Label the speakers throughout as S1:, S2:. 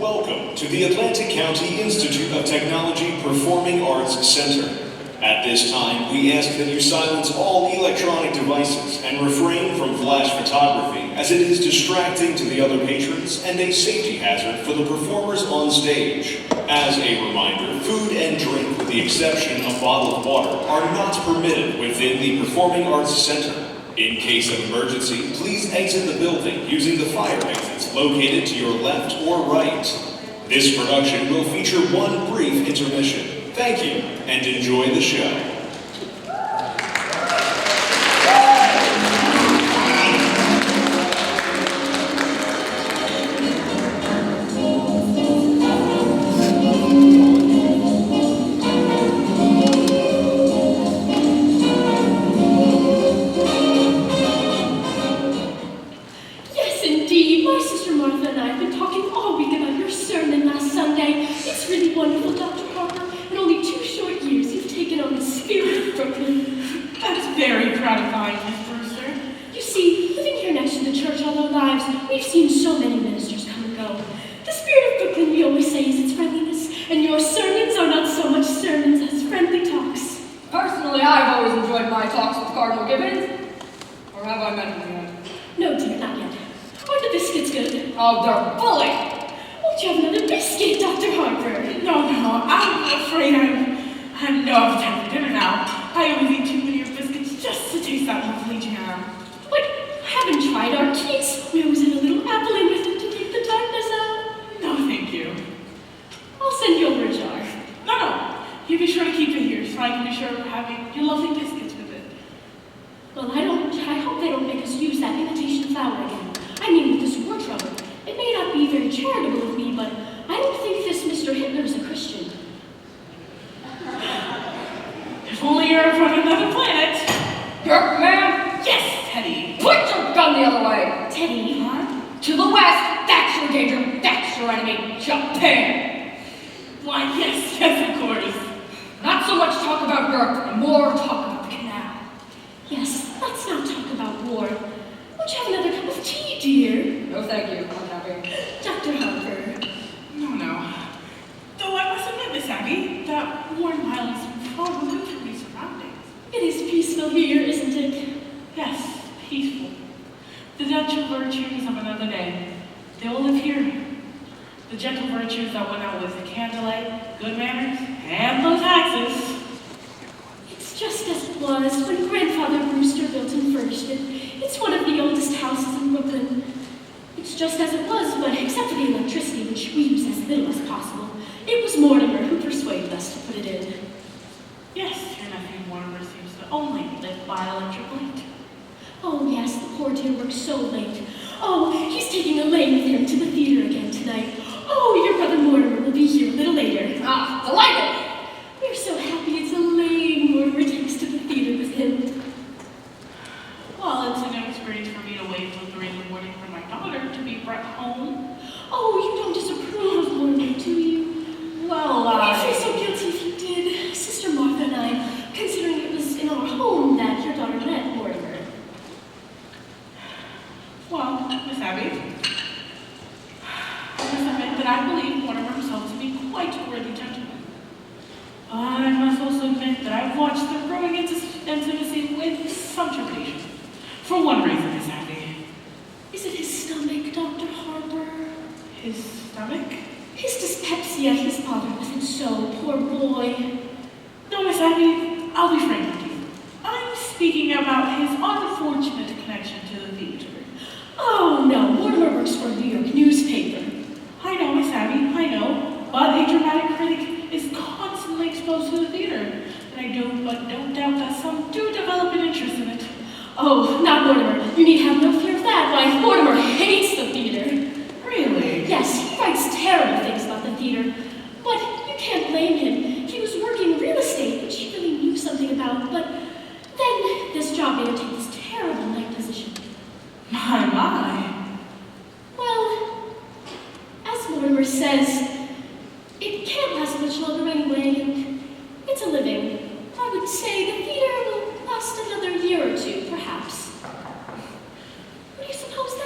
S1: Welcome to the Atlantic County Institute of Technology Performing Arts Center. At this time, we ask that you silence all electronic devices and refrain from flash photography, as it is distracting to the other patrons and a safety hazard for the performers on stage. As a reminder, food and drink, with the exception of bottled water, are not permitted within the Performing Arts Center. In case of emergency, please exit the building using the fire exits located to your left or right. This production will feature one brief intermission. Thank you, and enjoy the show.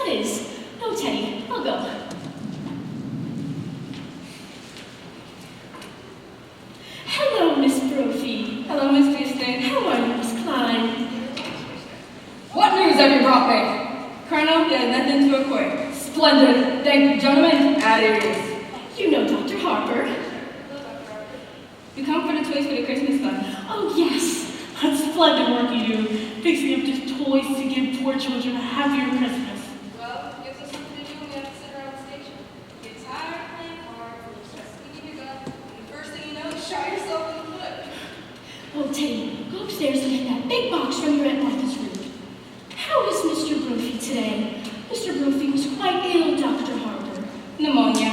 S2: Is. No, Teddy, I'll go. Splendid. Thank you, gentlemen. At ease.
S3: You know Dr. Harper.
S2: You come for the toys for the Christmas fund.
S3: Oh, yes.
S4: That's splendid work you do, fixing up just toys to give poor children a happier Christmas.
S5: Well, it gives us something to do when we have to sit around the station. You get tired of playing cards, and you start speaking your gun, and the first thing you know, you shot yourself in the foot.
S3: Oh, Teddy, go upstairs and get that big box from your Aunt Martha's room. How is Mr. Brophy today? Mr. Brophy was quite ill, Dr. Harper.
S2: Pneumonia.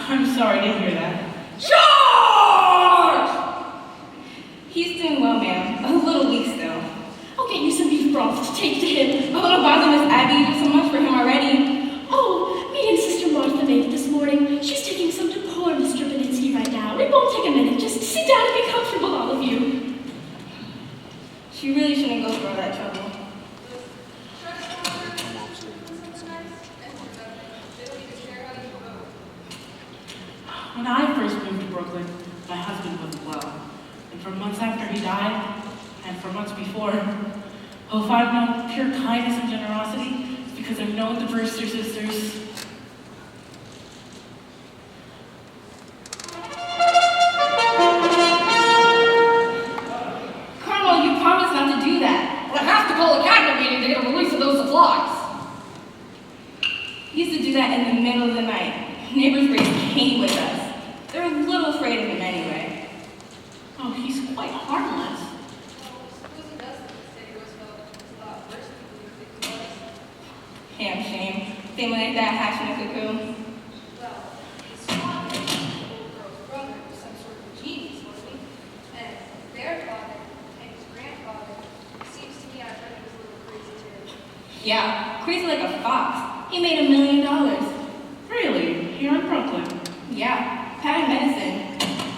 S4: I'm sorry to hear that.
S2: Charge! He's doing well, ma'am. A little weak still.
S3: I'll get you some beef broth to take to him.
S2: Oh, don't bother Miss Abby. You did so much for him already.
S3: Oh, me and Sister Martha made it this morning. She's taking some to poor Mr. Benitsky right now. It won't take a minute. Just sit down and be comfortable, all of you.
S2: She really shouldn't go through all that trouble.
S4: When I first moved to Brooklyn, my husband wasn't well. And for months after he died, and for months before, oh, if I've known pure kindness and generosity, it's because I've known the Brewster sisters.
S2: Colonel, you promised not to do that.
S6: But I have to call a cabinet meeting to get a release of those supplies.
S2: He used to do that in the middle of the night. Neighbors raised Cain with us. They're a little afraid of him anyway.
S4: Oh, he's quite harmless.
S5: Suppose it does think Teddy Roosevelt is a lot worse than you think he was.
S2: Damn shame. Same like that hatching a cocoon.
S5: Well, his father, the little girl's brother, was some sort of genius, wasn't he? And their father and his grandfather, seems to me I've heard he was a little crazy too.
S2: Yeah, crazy like a fox. He made $1 million.
S4: Really? Here in Brooklyn?
S2: Yeah, patent medicine.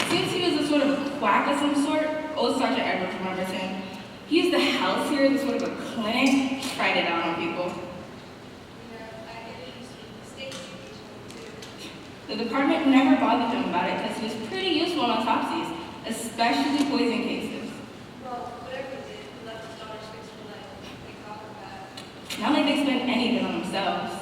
S2: Seems he was a sort of a quack of some sort. Old Sergeant Edwards remembers him. He used the house here as sort of a clinic, tried it out on people.
S5: I get it used to be mistakes occasionally too.
S2: The department never bothered him about it because he was pretty useful on autopsies, especially poison cases.
S5: Well, whatever he did, he left his daughters fixed for life. They caught her back.
S2: Not like they spent any of it on themselves.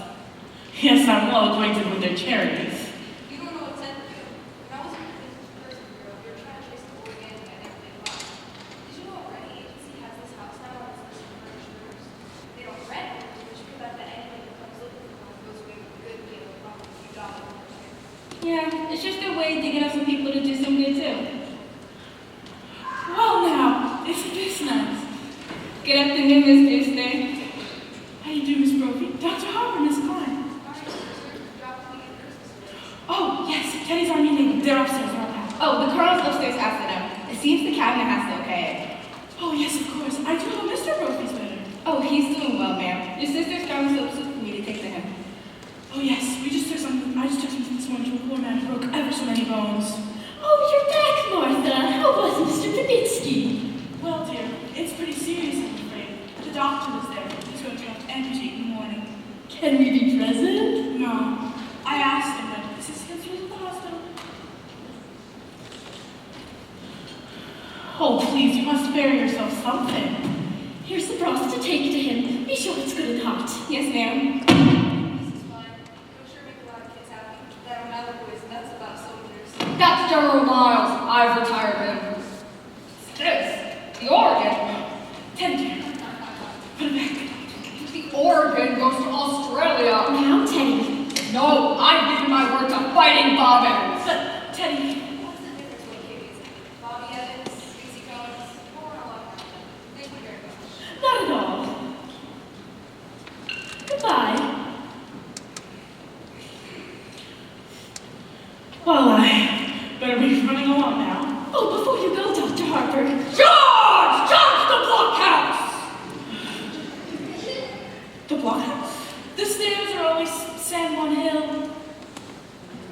S4: Yes, I'm well acquainted with their charities.
S5: You don't know what Ted would do. When I was in the business person bureau, we were trying to trace the organic I never did buy. Did you know our renting agency has this house now on its list of furnishers? They don't rent it, which prevent that anybody who comes looking for one goes away with a good deal of probably a few dollars.
S2: Yeah, it's just a way to get us some people to do some good too.
S4: Well now, it's business.
S2: Good afternoon, Miss Brewster.
S4: How do you do, Miss Brophy? Dr. Harper, Miss Klein. Oh, yes, Teddy's on your name. They're upstairs, they're up.
S2: Oh, the colonel's upstairs after them. It seems the cabinet has to okay it.
S4: Oh, yes, of course. I do know Mr. Brophy's better.
S2: Oh, he's doing well, ma'am. Your sister's found some soup for me to take to him.
S4: Oh, yes, I just took something this morning to a poor man who broke ever so many bones.
S3: Oh, you're back, Martha. How was Mr. Benitsky?
S4: Well, dear, it's pretty serious, I'm afraid. The doctor was there. He's going to have to amputate in the morning.
S3: Can we be present?
S4: No. I asked him, but this is his use of the hospital. Oh, please, you must spare yourself something.
S3: Here's the broth to take to him. Be sure it's good and hot.
S2: Yes, ma'am.
S5: This is fine. It'll sure make a lot of kids happy. That O'Malley boy's nuts about soldiers.
S6: That's General Miles. I've retired him. This, the Oregon.
S4: Teddy, dear, put it back.
S6: The Oregon goes to Australia.
S3: Now, Teddy.
S6: No, I'm giving my word to Fighting Bob Evans.
S4: But, Teddy,
S5: What's the difference between kids? Bobby Evans, Casey Combs, or a lot of them. Thank you very much.
S3: Not at all. Goodbye.
S4: well, I better be running along now.
S3: Oh, before you go, Dr. Harper.
S6: Charge! Charge the blockhouse!
S4: The blockhouse? The stairs are always San Juan Hill.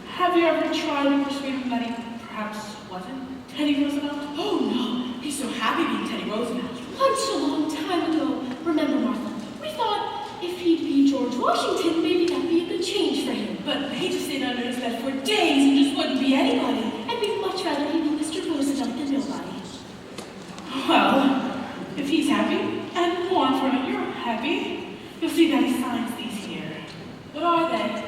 S4: Have you ever tried to persuade him that he perhaps wasn't Teddy Roosevelt?
S3: Oh, no.
S4: He's so happy being Teddy Roosevelt.
S3: Once a long time ago, remember, Martha, we thought if he'd be George Washington, maybe that'd be a good change for him.
S4: But he just stayed under his bed for days and just wouldn't be anybody.
S3: And we'd much rather he be Mr. Roosevelt than nobody.
S4: Well, if he's happy, and more importantly, you're happy, you'll see that he signs these here. What are they?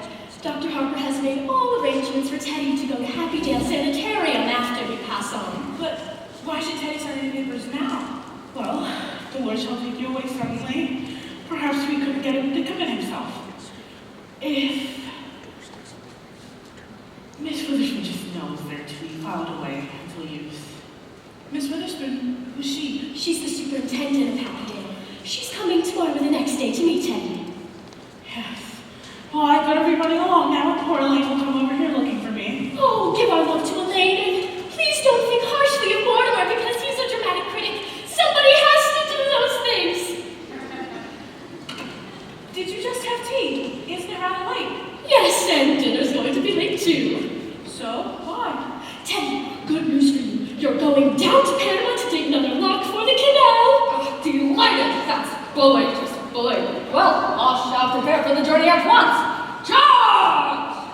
S3: arrangements for Teddy to go to Happy Dale Sanitarium after we pass on.
S4: But why should Teddy start any papers now? Well, the Lord shall take you away suddenly. Perhaps we could get him to commit himself. If Miss Witherspoon just knows they're to be filed away until use. Miss Witherspoon, who's she?
S3: She's the superintendent of Happy Dale. She's coming tomorrow or the next day to meet Teddy.
S4: Yes. Well, I'd better be running along now. Poor Elaine will come over here looking for me.
S3: Oh, give our love to Elaine, and please don't think harshly of Mortimer because he's a dramatic critic. Somebody has to do those things.
S4: Did you just have tea? Isn't it rather late?
S3: Yes, and dinner's going to be late too.
S4: So, why?
S3: Teddy, good news for you. You're going down to Panama to take another lock for the canal.
S6: Oh, delighted. That's bully, just bully. Well, I shall prepare for the journey at once. Charge!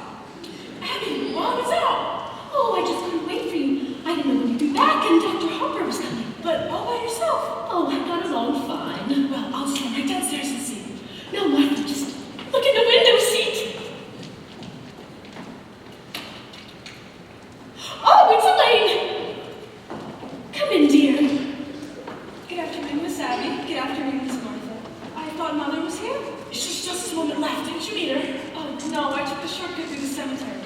S3: Abby, Mom is out. Oh, I just couldn't wait for you. I didn't know when you'd be back and Dr. Harper was coming.
S4: But all by yourself.
S3: Oh, I got along fine.
S4: Well, I'll just run right downstairs and see.
S3: No, Martha, just look in the window seat. Oh, it's Elaine. Come in, dear.
S4: Good afternoon, Miss Abby. Good afternoon, Miss Martha. I thought Mother was here. She's just this moment left. Didn't you meet her? Oh, no, I took the shortcut through the cemetery.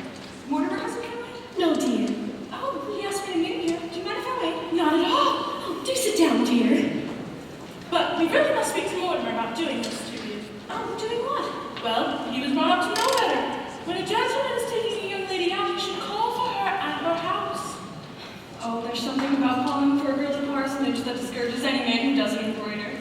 S4: Mortimer hasn't come in?
S3: No, dear.
S4: Oh, he asked me to meet you. Do you mind if I wait?
S3: Not at all. Oh, do sit down, dear.
S4: But we really must speak to Mortimer about doing this to you. Doing what? Well, he was brought up to know better. When a gentleman is taking a young lady out, he should call for her at her house. Oh, there's something about calling for a girl at parsonage that discourages any man who doesn't embroider.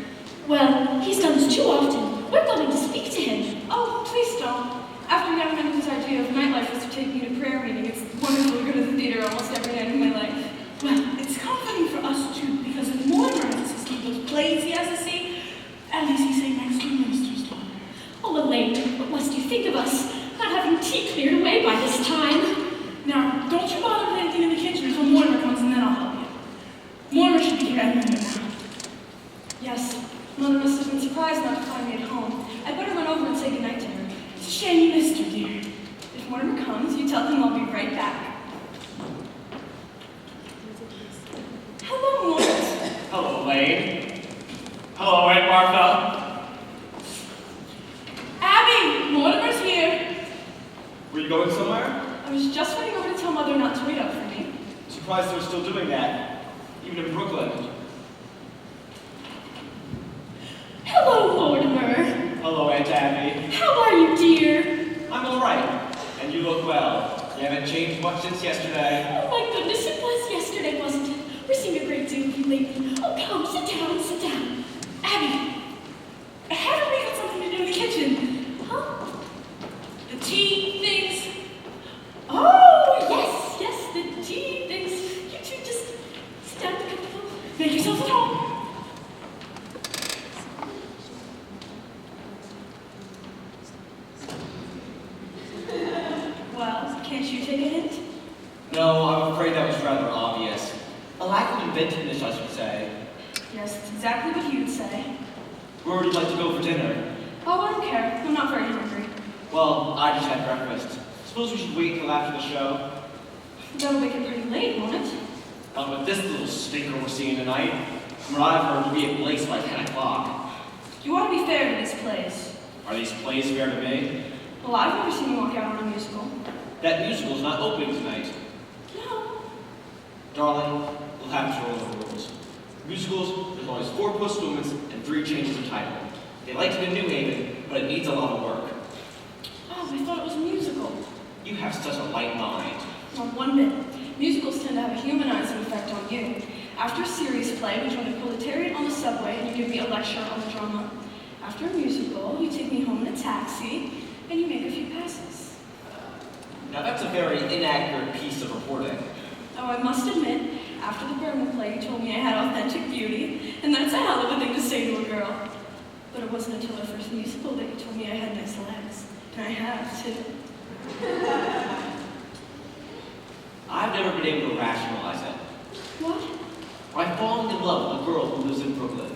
S3: Well, he's done this too often. We're going to speak to him.
S4: Oh, please don't. After young men whose idea of nightlife was to take me to prayer meeting, it's wonderful to go to the theater almost every night of my life. Well, it's comforting for us too, because if Mortimer has to see those plays he has to see, at least he's sitting next to the minister's daughter.
S3: Oh, Elaine, what must you think of us? Not having tea cleared away by this time.
S4: Now, don't you bother with anything in the kitchen until Mortimer comes and then I'll help you. Mortimer should be here any minute now. Yes, Mother must have been surprised not to find me at home. I'd better run over and say goodnight to her. It's a shame you missed her, dear. If Mortimer comes, you tell him I'll be right back. Hello, Mort.
S7: Hello, Elaine. Hello, Aunt Martha.
S4: Abby, Mortimer's here.
S7: Were you going somewhere?
S4: I was just running over to tell Mother not to wait up for me.
S7: Surprised they're still doing that, even in Brooklyn.
S3: Hello, Mortimer.
S7: Hello, Aunt Abby.
S3: How are you, dear?
S7: I'm all right, and you look well. You haven't changed much since yesterday.
S3: Oh, my goodness, it was yesterday, wasn't it? We're seeing a great deal of you lately. Oh, come, sit down, sit down.
S4: Abby, haven't we got something to do in the kitchen?
S3: Huh?
S4: The tea things?
S3: Oh, yes, yes, the tea things. You two just sit down to comfortable.
S4: Make yourselves at home. Well, can't you take a hint?
S7: No, I'm afraid that was rather obvious. A lack of inventiveness, I should say.
S4: Yes, it's exactly what he would say.
S7: Where would you like to go for dinner?
S4: Oh, I don't care. I'm not very hungry.
S7: Well, I just had breakfast. Suppose we should wait until after the show?
S4: That'll make it pretty late, won't it?
S7: But this little stinker we're seeing tonight, from what I've heard, will be at Blake's by 10 o'clock.
S4: You ought to be fair to these plays.
S7: Are these plays fair to me?
S4: Well, I've never seen you walk out on a musical.
S7: That musical's not opening tonight.
S4: No.
S7: Darling, we'll have to roll the rules. Musicals, there's always 4 postponements and 3 changes of title. They like it in New Haven, but it needs a lot of work.
S4: Oh, I thought it was a musical.
S7: You have such a light mind.
S4: Not one bit. Musicals tend to have a humanizing effect on you. After a serious play, we join a proletariat on the subway and you give me a lecture on the drama. After a musical, you take me home in a taxi and you make a few passes.
S7: Now that's a very inaccurate piece of reporting.
S4: Oh, I must admit, after the Burma play, you told me I had authentic beauty, and that's a hell of a thing to say to a girl. But it wasn't until our first musical that you told me I had nice legs. And I have, too.
S7: I've never been able to rationalize it.
S3: What?
S7: I've fallen in love with a girl who lives in Brooklyn.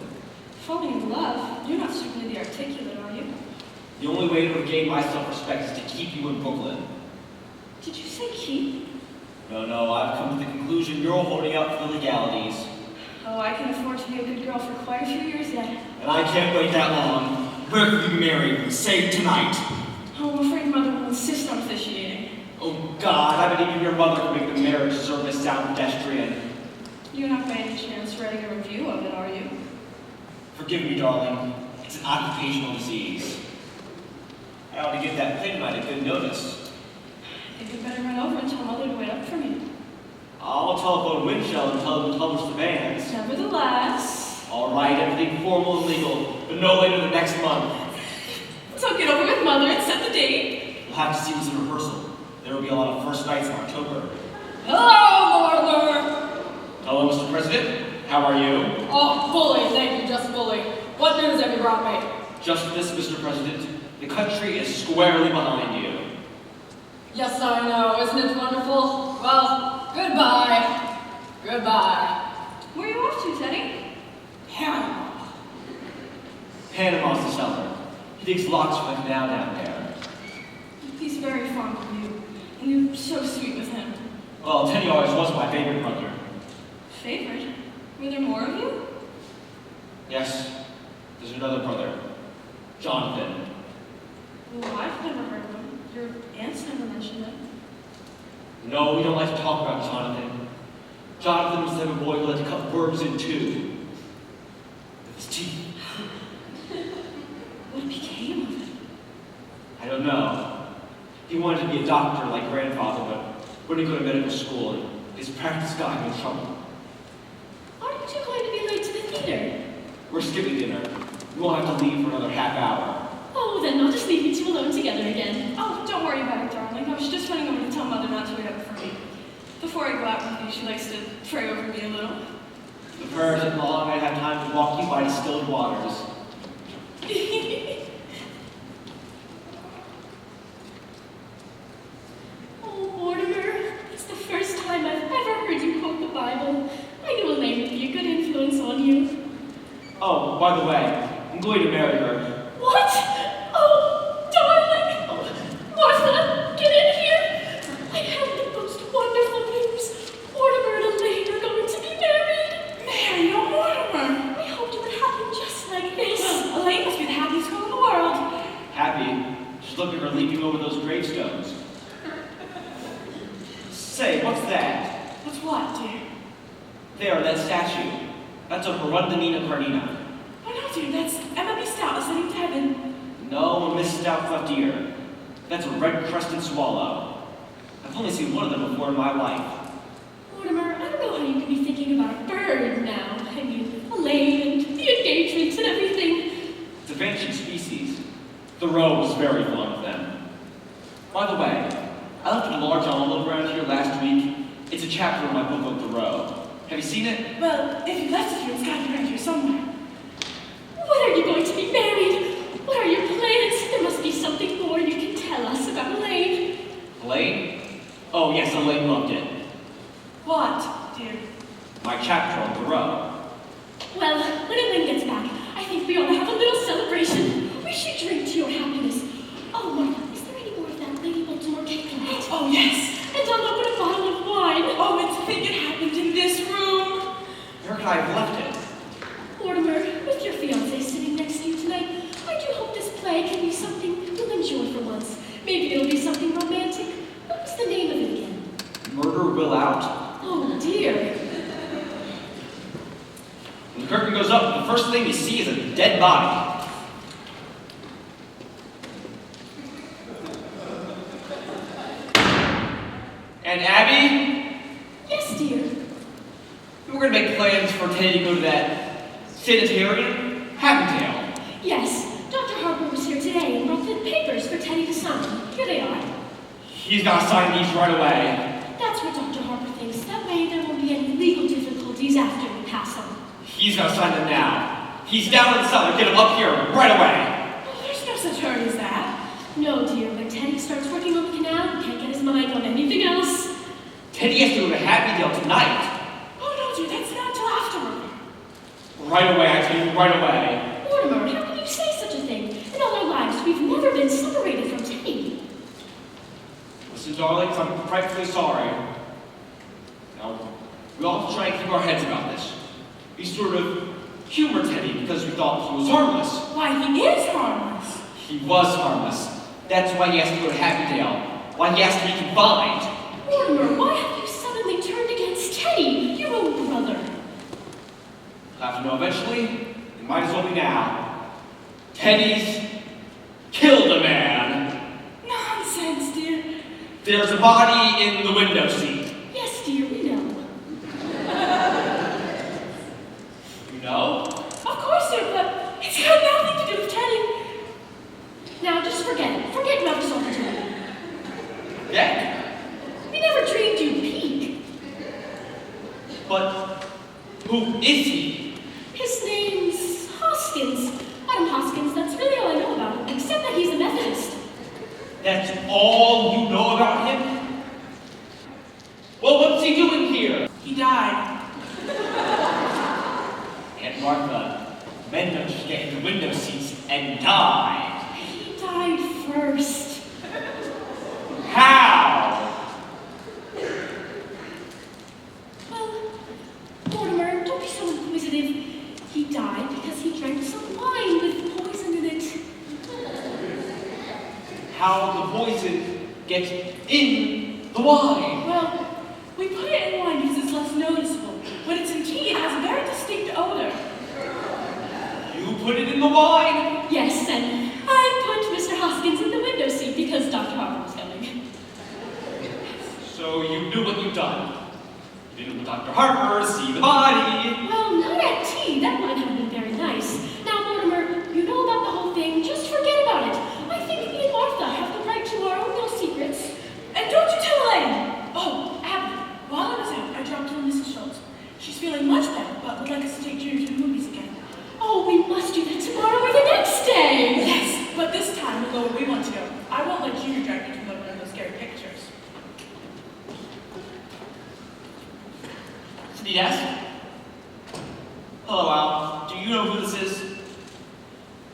S4: Falling in love? You're not stupidly articulate, are you?
S7: The only way to regain my self-respect is to keep you in Brooklyn.
S3: Did you say keep?
S7: No, I've come to the conclusion you're holding out for the legalities.
S2: Oh, I can afford to be a good girl for quite a few years yet.
S7: And I can't wait that long. We're going to be married, say tonight.
S2: Oh, I'm afraid Mother will insist on officiating.
S7: Oh God, I bet even your mother can make the marriage service sound pedestrian.
S2: You're not by any chance writing a review of it, are you?
S7: Forgive me, darling. It's an occupational disease. I ought to give that playwright a good notice.
S2: I think you'd better run over and tell Mother to wait up for me.
S7: I'll telephone Winchell and tell them to publish the bans.
S2: Nevertheless...
S7: All right, everything formal and legal, but no later than next month.
S2: So get over with Mother and set the date.
S7: We'll have to see what's in rehearsal. There will be a lot of first nights in October.
S6: Hello, Mortimer!
S7: Hello, Mr. President. How are you?
S6: Oh, bully, thank you, just bully. What news have you brought me?
S7: Just this, Mr. President. The country is squarely behind you.
S6: Yes, I know, isn't it wonderful? Well, goodbye. Goodbye.
S2: Where are you off to, Teddy?
S6: Panama.
S7: Panama's the cellar. He digs locks for the canal down there.
S2: He's very fond of you, and you're so sweet with him.
S7: Well, Teddy always was my favorite brother.
S2: Favorite? Were there more of you?
S7: Yes, there's another brother, Jonathan.
S2: Well, I've never heard of him. Your aunts never mentioned it.
S7: No, we don't like to talk about Jonathan. Jonathan was the type of boy who liked to cut worms in two with his teeth.
S2: What became of it?
S7: I don't know. He wanted to be a doctor like grandfather, but wouldn't go to medical school, and his practice got him in trouble.
S3: Aren't you going to be late to the theater?
S7: We're skipping dinner. We won't have to leave for another half hour.
S3: Oh, then I'll just leave you two alone together again.
S2: Oh, don't worry about it, darling. I was just running over to tell Mother not to wait up for me. Before I go out with you, she likes to pray over me a little.
S7: The prayer isn't long. I'd have time to walk you by distilled waters.
S3: Oh, Mortimer, it's the first time I've ever heard you quote the Bible. I knew Elaine would be a good influence on you.
S7: Oh, by the way, I'm going to marry her.
S3: What? Oh, darling! Martha, get in here! I have the most wonderful news. Mortimer and Elaine are going to be married.
S2: Mary, no Mortimer!
S3: I hoped it would happen just like this.
S2: Elaine must be the happiest girl in the world.
S7: Happy. Just look at her leaping over those gravestones. Say, what's that?
S2: What's what, dear?
S7: There, that statue. That's a Herundinina Carnina.
S2: Oh no, dear, that's Emma B. Stout ascending to heaven.
S7: No, a Miss Stout left ear. That's a red-crested swallow. I've only seen one of them before in my life.
S3: Mortimer, I don't know how you could be thinking about a bird now. I mean, Elaine and the engagement and everything.
S7: It's a vanishing species. Thoreau was very fond of them. By the way, I left a large envelope around here last week. It's a chapter in my book on Thoreau. Have you seen it?
S2: Well, if you left it here, it's got to be around here somewhere.
S3: When are you going to be married? What are your plans? There must be something more you can tell us about Elaine.
S7: Elaine? Oh, yes, Elaine loved it.
S2: What, dear?
S7: My chapter on Thoreau.
S3: Well, when Elaine gets back, I think we ought to have a little celebration. We should drink to your happiness. Oh, Martha, is there any more of that Lady Baltimore cake left?
S2: Oh, yes.
S3: And I'll open a bottle of wine.
S2: Oh, and to think it happened in this room.
S7: Where could I have left it?
S3: Mortimer, with your fiancé sitting next to you tonight, I do hope this play can be something you'll enjoy for once. Maybe it'll be something romantic. What was the name of it again?
S7: Murder Will Out.
S3: Oh, dear.
S7: When the curtain goes up, the first thing you see is a dead body. And Abby,
S3: Yes, dear.
S7: we're going to make plans for Teddy to go to that sanitarium, Happendale.
S3: Yes, Dr. Harper was here today and brought the papers for Teddy to sign. Here they are.
S7: He's got to sign these right away.
S3: That's what Dr. Harper thinks. That way there won't be any legal difficulties after we pass on.
S7: He's got to sign them now. He's down in the cellar. Get him up here right away.
S2: Oh, there's no such hurry as that.
S3: No, dear, when Teddy starts working on the canal, he can't get his mind on anything else.
S7: Teddy has to go to Happydale tonight.
S2: Oh, no, dear, that's not till afterward.
S7: Right away, I tell you, right away.
S3: Mortimer, how can you say such a thing? In all our lives, we've never been separated from Teddy.
S7: Listen, darlings, I'm frightfully sorry. Now, we all have to try and keep our heads about this. We sort of humor Teddy because we thought he was harmless.
S4: Why, he is harmless.
S7: He was harmless. That's why he has to go to Happydale. Why he has to be confined.
S3: Mortimer, why have you suddenly turned against Teddy, your own brother?
S7: I'll have to know eventually. It might as well be now. Teddy's killed a man.
S4: Nonsense, dear.
S7: There's a body in the window seat.
S3: Yes, dear, we know.
S7: You know?
S3: Of course, dear, but it's got nothing to do with Teddy. Now, just forget it. Forget you have to solve it today.
S7: Yeah?
S3: We never dreamed you'd peek.
S7: But who is he?
S3: His name's Hoskins. Adam Hoskins, that's really all I know about him, except that he's a Methodist.
S7: That's all you know about him? Well, what's he doing here?
S4: He died.
S7: Aunt Martha, men don't just get in the window seats and die.
S3: He died first.
S7: How?
S3: Well, Mortimer, don't be so inquisitive. He died because he drank some wine with poison in it.
S7: How the poison gets in the wine?
S4: Well, we put it in wine because it's less noticeable. When it's in tea, it has a very distinct odor.
S7: You put it in the wine?
S3: Yes, and I put Mr. Hoskins in the window seat because Dr. Harper was coming.
S7: So you knew what you'd done. You didn't let Dr. Harper see the body.
S3: Well, not at tea. That wouldn't have been very nice. Now, Mortimer, you know about the whole thing. Just forget about it. I think me and Martha have the right to our own little secrets.
S4: And don't you tell Elaine! Oh, Abby, while I was out, I dropped in Mrs. Schultz. She's feeling much better, but would like us to take Junior to the movies again.
S3: Oh, we must do that tomorrow or the next day.
S4: Yes, but this time we'll go where we want to go. I won't let Junior drag me to one of those scary pictures.
S7: Yes? Hello, Al. Do you know who this is?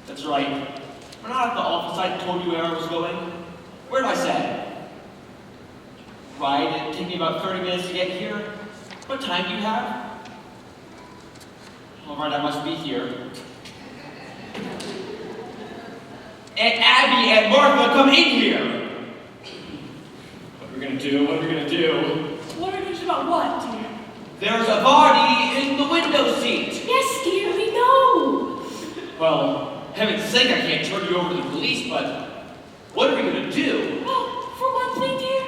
S7: That's right. We're not at the office I told you where I was going. Where did I say? Right, it'd take me about 30 minutes to get here. What time do you have? All right, I must be here. Aunt Abby and Martha, come in here! What are we gonna do? What are we gonna do?
S4: What are you doing about what, dear?
S7: There's a body in the window seat!
S3: Yes, dear, we know.
S7: Well, heaven's sake, I can't turn you over to the police, but what are we gonna do?
S3: Well, for one thing, dear,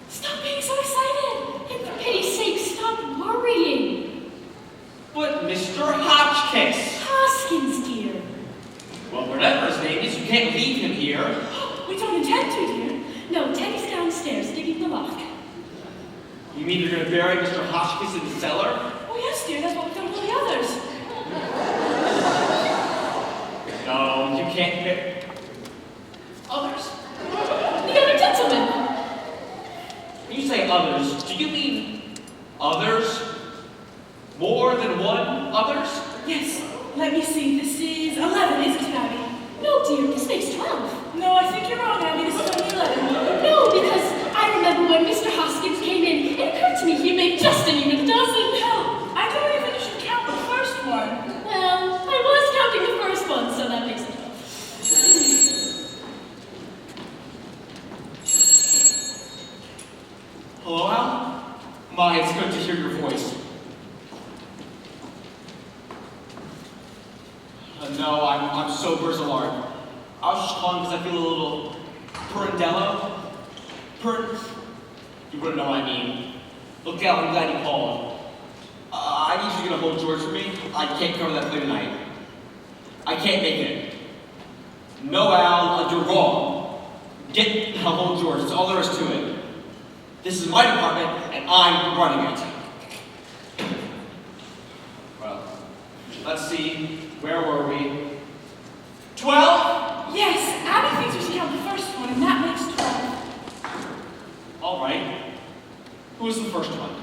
S3: stop being so excited. And for pity's sake, stop worrying.
S7: But Mr. Hotchkiss!
S3: Hoskins, dear.
S7: Well, whatever his name is, you can't leave him here.
S4: We don't intend to, dear.
S3: No, Teddy's downstairs digging the lock.
S7: You mean you're gonna bury Mr. Hotchkiss in the cellar?
S4: Oh, yes, dear, that's what we've done with all the others.
S7: No, you can't bury...
S4: Others?
S3: The other gentleman.
S7: When you say others, do you mean others? More than one others?
S4: Yes. Let me see. This is 11, isn't it, Abby?
S3: No, dear, this makes 12.
S4: No, I think you're wrong, Abby. This is only 11.
S3: No, because I remember when Mr. Hoskins came in, it occurred to me he made just an even dozen.
S4: Hell, I don't even think you should count the first one.
S3: Well, I was counting the first one, so that makes it 12.
S7: Hello, Al? My, it's good to hear your voice. No, I'm sober as a lark. I was just calling because I feel a little purandello. You wouldn't know what I mean. Look, Al, I'm glad you called. I need you to get a hold George for me. I can't cover that play tonight. I can't make it. No, Al, you're wrong. Get a hold George. That's all there is to it. This is my department, and I'm running it. Well, let's see. Where were we? 12?
S4: Yes, Abby thinks we should count the first one, and that makes 12.
S7: All right. Who was the first one?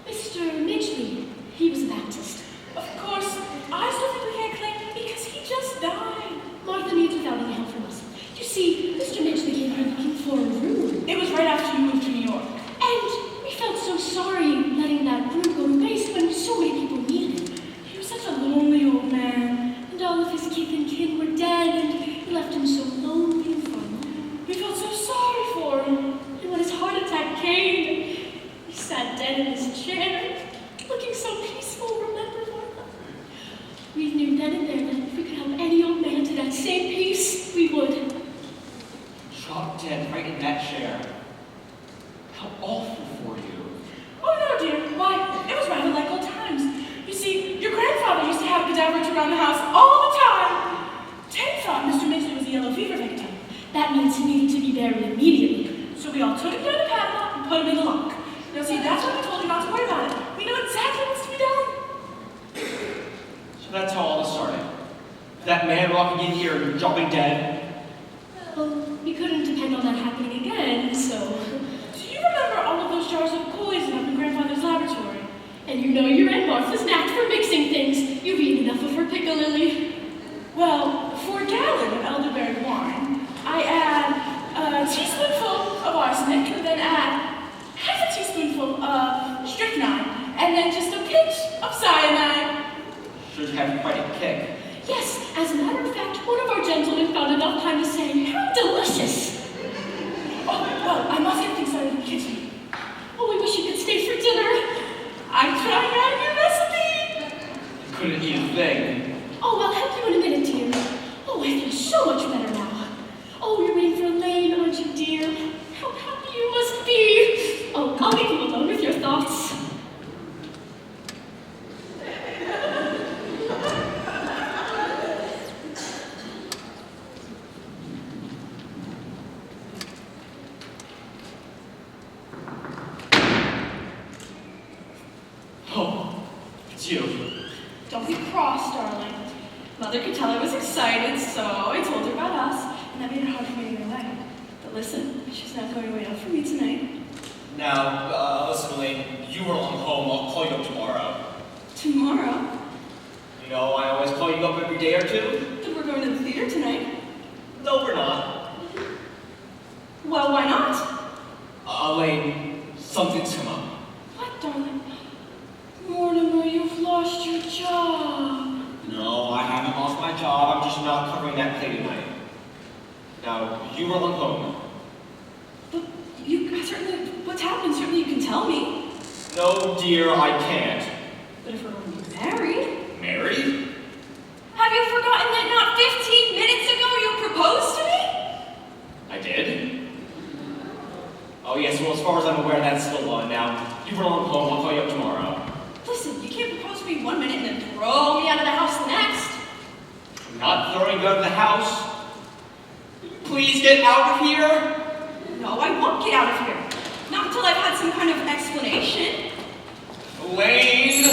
S3: Mr. Midgley, he was a Baptist.
S4: Of course, I still think we can't claim him because he just died.
S3: Martha needs without any help from us. You see, Mr. Midgley came here looking for a room.
S4: It was right around the house all the time. Ted thought Mr. Mason was a yellow fever victim.
S3: That means he needed to be buried immediately.
S4: So we all took him down to Panama and put him in the lock. Now see, that's why we told you not to worry about it. We know exactly what's to be done.
S7: So that's how all this started. That man walking in here and dropping dead.
S3: Well, we couldn't depend on that happening again, so...
S4: Do you remember all of those jars of poison up in Grandfather's laboratory?
S3: And you know your Aunt Martha's knack for mixing things. You've eaten enough of her pickle, Lily.
S4: Well, for a gallon of elderberry wine, I add a teaspoonful of arsenic, and then add half a teaspoonful of strychnine, and then just a pinch of cyanide.
S7: Should have quite a kick.
S3: Yes, as a matter of fact, one of our gentlemen found enough time to say, how delicious!
S4: Oh, well, I must get things started in the kitchen.
S3: Oh, I wish you could stay for dinner.
S4: I'm trying out a new recipe.
S7: Couldn't eat a thing.
S3: Oh, I'll help you in a minute, dear. Oh, I feel so much better now. Oh, you're waiting for Elaine, aren't you, dear? How happy you must be. Oh, I'll leave you alone with your thoughts.
S7: Oh, it's you.
S2: Don't be cross, darling. Mother could tell I was excited, so I told her about us, and that made it hard for me to get away. But listen, she's not going away out for me tonight.
S7: Now, listen, Elaine, you were on home. I'll call you up tomorrow.
S2: Tomorrow?
S7: You know, I always call you up every day or two.
S2: Then we're going to the theater tonight.
S7: No, we're not.
S2: Well, why not?
S7: Elaine, something's come up.
S2: What, darling? Mortimer, you've lost your job.
S7: No, I haven't lost my job. I'm just not covering that play tonight. Now, you were on home.
S2: But you certainly, what's happened? Certainly you can tell me.
S7: No, dear, I can't.
S2: But if we're going to be married,
S7: Married?
S2: have you forgotten that not 15 minutes ago you proposed to me?
S7: I did? Oh, yes, well, as far as I'm aware, that's still on. Now, you were on home. I'll call you up tomorrow.
S2: Listen, you can't propose to me 1 minute and then throw me out of the house the next.
S7: I'm not throwing you out of the house. Please get out of here.
S2: No, I won't get out of here. Not until I've had some kind of explanation.
S7: Elaine!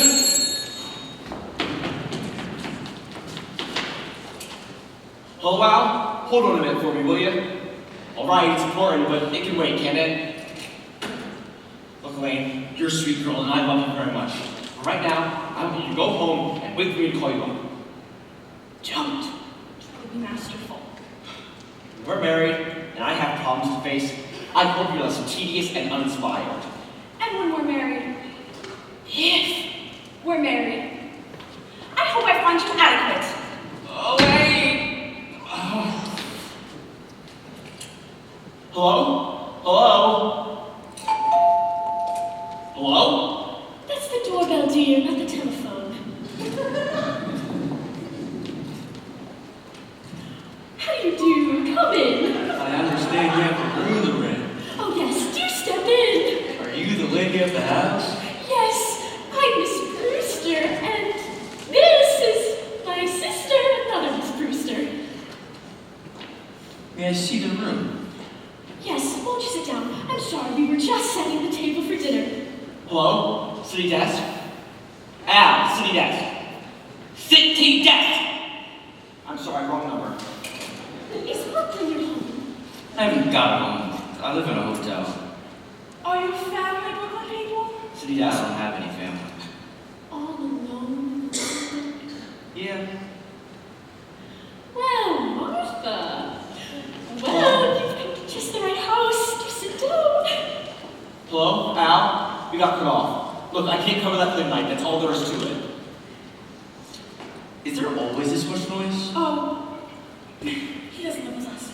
S7: Hello, Al? Hold on a minute for me, will you? All right, it's important, but it can wait, can't it? Look, Elaine, you're a sweet girl, and I love you very much. But right now, I want you to go home and wait for me to call you up.
S2: Don't. Try to be masterful.
S7: We're married, and I have problems to face. I hope you're less tedious and uninspired.
S2: And when we're married, if we're married, I hope I find you adequate.
S7: Elaine! Hello? Hello? Hello?
S3: That's the doorbell, dear, not the telephone. How do you do? Come in.
S8: I understand you have a room to rent.
S3: Oh, yes, do step in.
S8: Are you the lady of the house?
S3: Yes, I'm Miss Brewster, and this is my sister, another Miss Brewster.
S8: May I see the room?
S3: Yes, won't you sit down? I'm sorry, we were just setting the table for dinner.
S7: Hello? City desk? Al, city desk. City desk! I'm sorry, wrong number.
S3: Is Brooklyn your home?
S8: I haven't got one. I live in a hotel.
S2: Are you family, Brooklyn people?
S7: City
S8: I
S7: desk.
S8: don't have any family.
S3: All alone?
S8: Yeah.
S3: Well, Martha. Well, you've come to just the right house. Do sit down.
S7: Hello? Al? We got cut off. Look, I can't cover that for the night. That's all there is to it.
S8: Is there always this much noise?
S2: Oh, he doesn't live with us.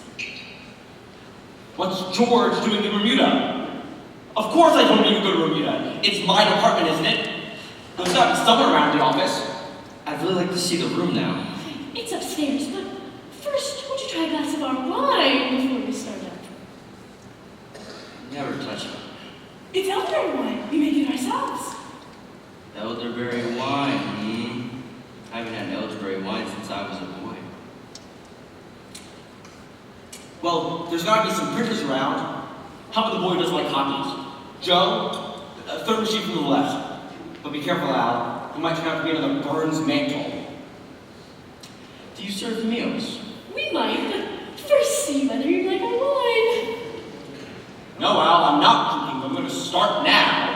S7: What's George doing in Bermuda? Of course I told him you go to Bermuda. It's my department, isn't it? There's got to be someone around the office.
S8: I'd really like to see the room now.
S3: It's upstairs, but first, won't you try a glass of our wine before we start up?
S8: Never touch it.
S2: It's elderberry wine. We make it ourselves.
S8: Elderberry wine, I haven't had elderberry wine since I was a boy.
S7: Well, there's gotta be some printers around. How about the boy who doesn't like copies? Joe, third machine from the left. But be careful, Al. It might turn out to be another Burns mantle.
S8: Do you serve meals?
S3: We might, but first see whether you like our wine.
S7: No, Al, I'm not drinking. I'm going to start now.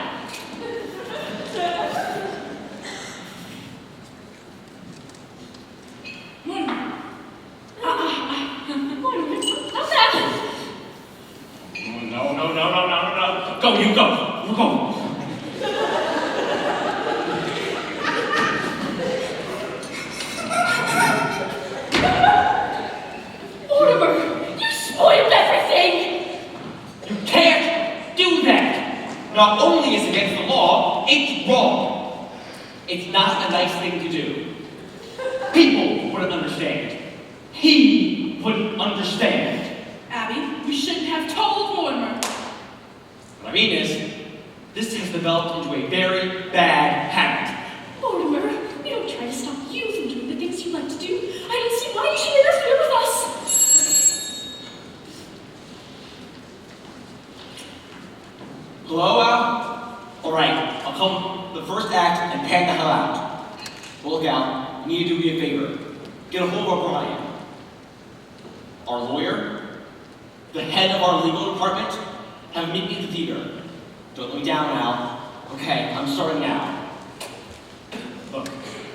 S3: How's that?
S7: No. Go, you go. You go.
S3: Mortimer, you spoiled everything!
S7: You can't do that. Not only is it against the law, it's wrong. It's not a nice thing to do. People wouldn't understand. He wouldn't understand.
S4: Abby, you shouldn't have told Mortimer.
S7: What I mean is, this has developed into a very bad habit.
S3: Mortimer, we don't try to stop you from doing the things you like to do. I don't see why you should interfere with us.
S7: Hello, Al? All right, I'll come the first act and pan the hell out. Well, look, Al, you need to do me a favor. Get a hold of O'Brien, our lawyer, the head of our legal department. Have him meet me at the theater. Don't let me down, Al. Okay, I'm starting now. Look,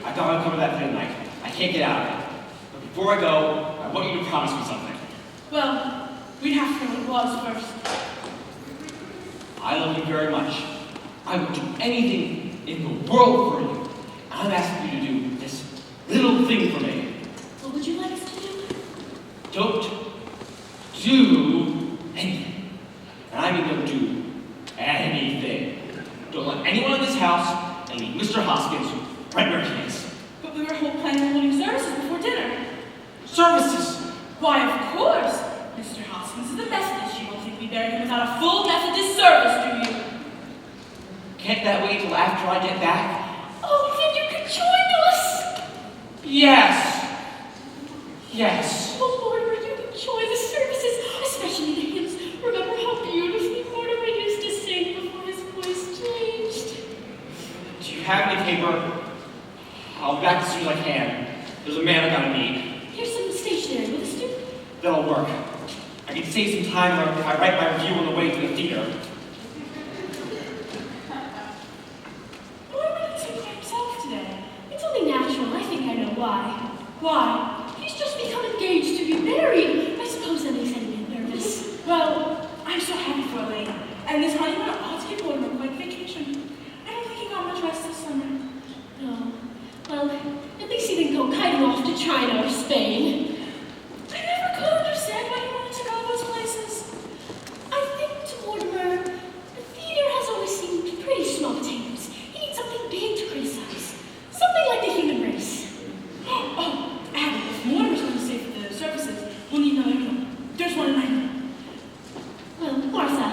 S7: I thought I'd cover that play tonight. I can't get out of it. But before I go, I want you to promise me something.
S4: Well, we'd have to know what it was first.
S7: I love you very much. I would do anything in the world for you. I'm asking you to do this little thing for me.
S3: What would you like us to do?
S7: Don't do anything. And I mean don't do anything. Don't let anyone in this house, and leave Mr. Hoskins right where he is.
S4: But we were planning on holding services before dinner.
S7: Services!
S4: Why, of course. Mr. Hoskins is a Methodist. You don't think we bury him without a full Methodist service, do you?
S7: Can't that wait till after I get back?
S3: Oh, then you could join us!
S7: Yes! Yes.
S3: Oh, Mortimer, you enjoy the services, especially the hymns. Remember how beautifully Mortimer used to sing before his voice changed?
S7: Do you have any paper? I'll be back as soon as I can. There's a man I gotta meet.
S3: Here's some stationery with us, too.
S7: That'll work. I can save some time if I write my review on the way to the theater.
S4: Mortimer didn't seem like himself today.
S3: It's only natural. I think I know why.
S4: Why?
S3: He's just become engaged to be married. I suppose that makes him a bit nervous.
S4: Well, I'm so happy for Elaine. And this honeymoon ought to give Mortimer a quick vacation. I don't think he got much rest this summer.
S3: No. Well, at least he didn't go kiting off to China or Spain.
S4: I never could understand why he wanted to go those places.
S3: I think to Mortimer, the theater has always seemed pretty small potatoes. He needs something big to criticize. Something like the human race.
S4: Oh, Abby, if Mortimer's going to stay for the services, we'll need another room. There's one in my room.
S3: Well, Martha,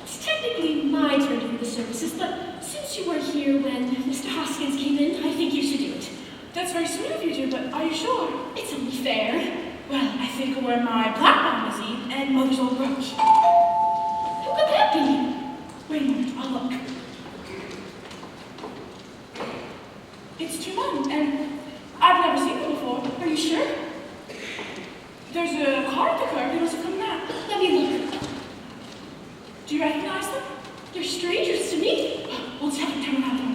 S3: it's technically my turn to do the services, but since you weren't here when Mr. Hoskins came in, I think you should do it.
S4: That's very sweet of you two, but are you sure?
S3: It's only fair.
S4: Well, I think I'll wear my black bombazine and Mother's old brooch.
S3: Who could that be?
S4: Wait a moment, I'll look. It's two men, and I've never seen them before. Are you sure? There's a car at the curb. They must have come back.
S3: Let me look.
S4: Do you recognize them?
S3: They're strangers to me.
S4: We'll tell them to around them.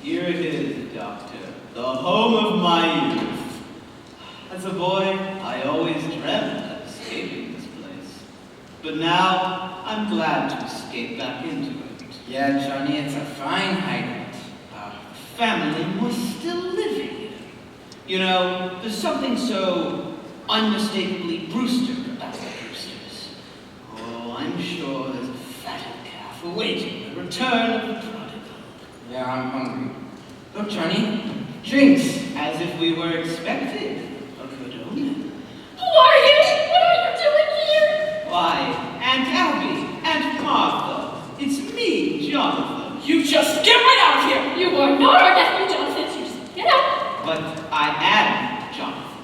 S9: Here it is, Doctor, the home of my youth. As a boy, I always dreamt of escaping this place. But now, I'm glad to escape back into it.
S8: Yeah, Johnny, it's a fine hideout.
S9: Our family was still living here. You know, there's something so unmistakably Brewster about the Brewsters. Oh, I'm sure there's a fatted calf awaiting the return of the prodigal.
S8: Yeah, I'm hungry. Look, Johnny, drinks.
S9: As if we were expected. A good omen.
S3: Who are you? What are you doing here?
S9: Why, Aunt Abby,
S3: are not our nephew, Jonathan, so just get out.
S9: But I am Jonathan.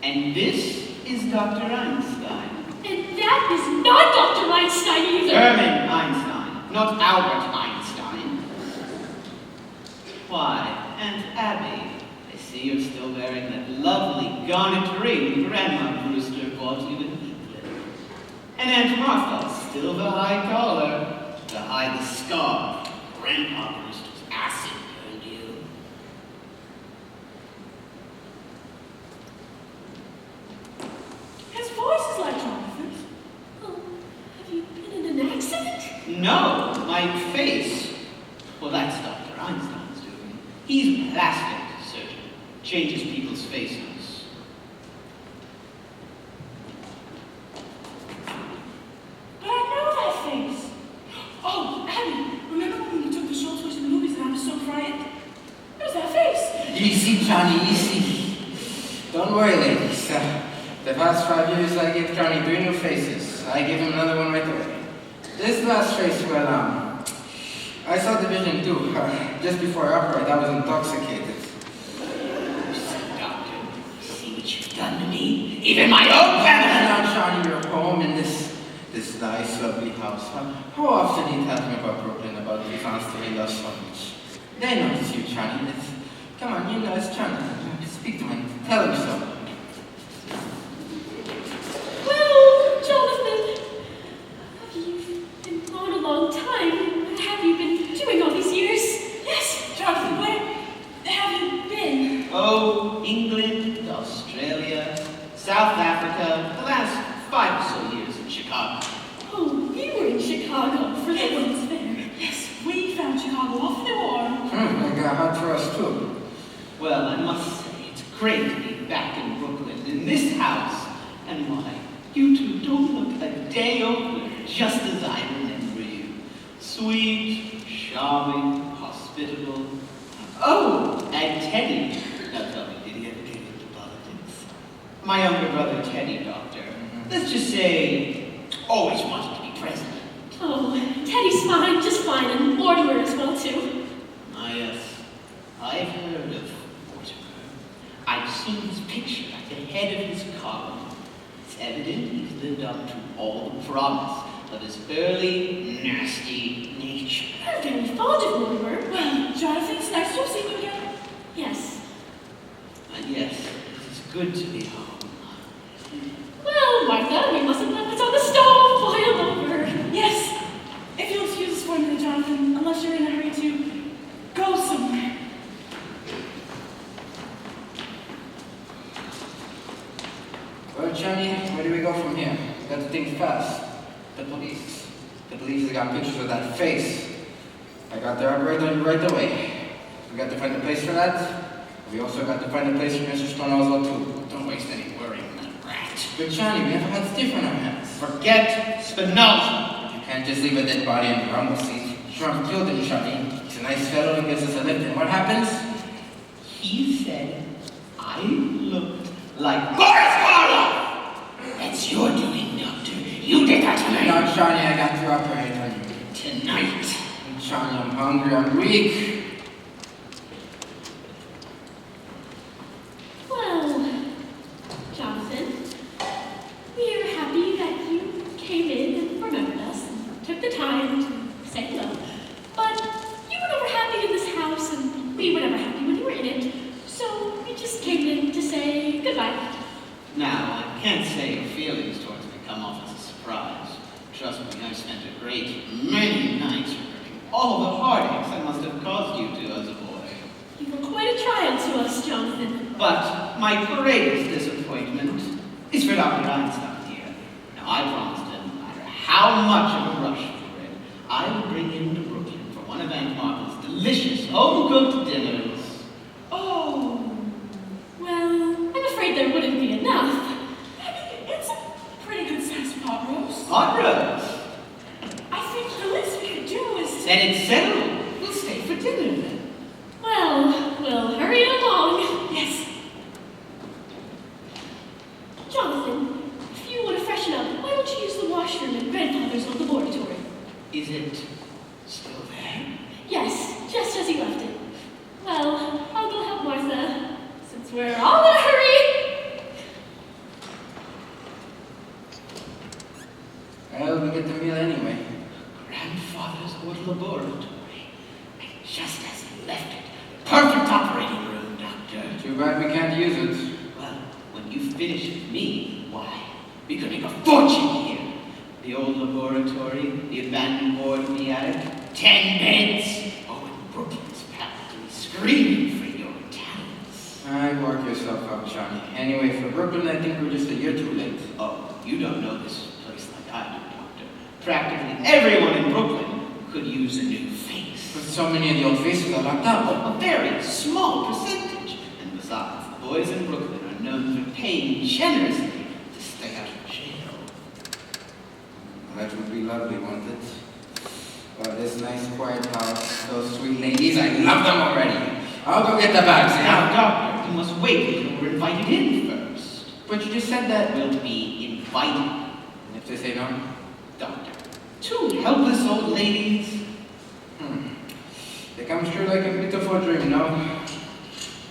S9: And this is Dr. Einstein.
S3: And that is not Dr. Einstein either.
S9: Herman Einstein, not Albert Einstein. Why, Aunt Abby, I see you're still wearing that lovely garnet ring Grandma Brewster bought you in England. And Aunt Martha, still the high collar to hide the scar Grandpa Brewster's acid burned you.
S3: His voice is like Jonathan's. Oh, have you been in an accident?
S9: No, my face. Well, that's Dr. Einstein's doing. He's a plastic surgeon. Changes people's faces.
S4: But I know that face. Oh, Abby, remember when we took the show tours in the movies and I was so frightened? There's that face.
S8: Easy, Johnny, easy. Don't worry, ladies. The past 5 years I gave Johnny 3 new faces. I gave him another one right away. This last face, well, I saw the vision too. Just before I operated, I was intoxicated.
S9: Doctor, see what you've done to me? Even my own family!
S8: Now, Johnny, you're home in this nice, lovely house. How often do you tell me about Brooklyn, about the fans that we love so much? They know it's you, Johnny. Come on, you know it's Johnny. Speak to him. Tell him so.
S3: Well, Jonathan, you've been gone a long time. What have you been doing all these years?
S4: Yes, Jonathan, where have you been?
S9: Oh, England, Australia, South Africa, the last 5 or so years in Chicago.
S3: Oh, we were in Chicago for the World's Fair.
S4: Yes, we found Chicago off the war.
S8: It got hot for us too.
S9: Well, I must say, it's great to be back in Brooklyn, in this house. And why, you two don't look a day older, just as I remember you. Sweet, charming, hospitable. Oh, and Teddy. Now tell me, did he ever get into politics? My younger brother, Teddy, Doctor. Let's just say, always wanted to be president.
S3: Oh, Teddy's fine, just fine, and Mortimer as well, too.
S9: Ah, yes. I've heard of Mortimer. I've seen his picture at the head of his column. It's evident he's lived up to all the promise of his early, nasty nature.
S3: I'm very fond of Mortimer.
S4: Well, Jonathan, it's nice to have seen you again.
S3: Yes.
S9: And yes, it's good to be home.
S3: Well, Martha, we mustn't let what's on the stove boil over.
S4: Yes. If you'll excuse us for a minute, Jonathan, unless you're in a hurry to go somewhere.
S8: Well, Johnny, where do we go from here? We got to think fast. The police. The police have got pictures of that face. I got their operator right away. We got to find a place for that. We also got to find a place for Mr. Stone Oswald too.
S9: Don't waste any worry on that rat.
S8: But Johnny, we have had stiff on our hands.
S9: Forget Spinoza.
S8: You can't just leave a dead body in the rumble seat. Trump killed him, Johnny. He's a nice fellow and gives us a lift. And what happens?
S9: He said I looked like Boris Karloff. That's your doing, Doctor. You did that to me.
S8: Now, Johnny, I got to operate on you.
S9: Tonight.
S8: Johnny, I'm hungry, I'm weak.
S3: Well, Jonathan, we are happy that you came in and remembered us and took the time to say hello. But you were never happy in this house, and we were never happy when you were in it. So we just came in to say goodbye.
S9: Now, I can't say your feelings towards me come off as a surprise. Trust me, I've spent a great many nights remembering all the heartaches I must have caused you to as a boy.
S3: You were quite a trial to us, Jonathan.
S9: But my greatest disappointment is for Dr. Einstein here. Now, I promised him, no matter how much of a rush for it, I would bring him to Brooklyn for one of Aunt Martha's delicious home-cooked dinners.
S3: Oh, well, I'm afraid there wouldn't be enough.
S4: It's a pretty good sized pot roast.
S9: Hot roast.
S4: I think the least we could do is...
S9: Then it's settled. We'll stay for dinner then.
S3: Well, we'll hurry along.
S4: Yes.
S3: Jonathan, if you want to freshen up, why don't you use the washroom in Grandfather's old laboratory?
S9: Is it still there?
S3: Yes, just as you left it.
S8: Too bad we can't use it.
S9: Well, when you finish with me, why, we could make a fortune here. The old laboratory, the abandoned ward in the attic, 10 beds. Oh, and Brooklyn's practically screaming for your talents.
S8: Work yourself up, Johnny. Anyway, for Brooklyn, I think we're just a year too late.
S9: Oh, you don't know this place like I do, Doctor. Practically everyone in Brooklyn could use a new face.
S8: But so many of the old faces are locked up.
S9: A very small percentage. And besides, the boys in Brooklyn are known for paying generously to stay out of jail.
S8: That would be lovely, wouldn't it? Well, this nice quiet house, those sweet ladies, I love them already. I'll go get the bags
S9: Now,
S8: now.
S9: Doctor, you must wait until we're invited in first.
S8: But you just said that.
S9: We'll be invited,
S8: And if they say no?
S9: Doctor. Two helpless old ladies.
S8: They come true like a beautiful dream, no?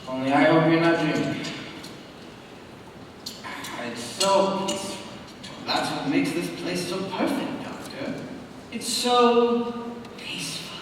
S8: Only I hope you're not dreaming. It's so peaceful.
S9: That's what makes this place so perfect, Doctor. It's so peaceful.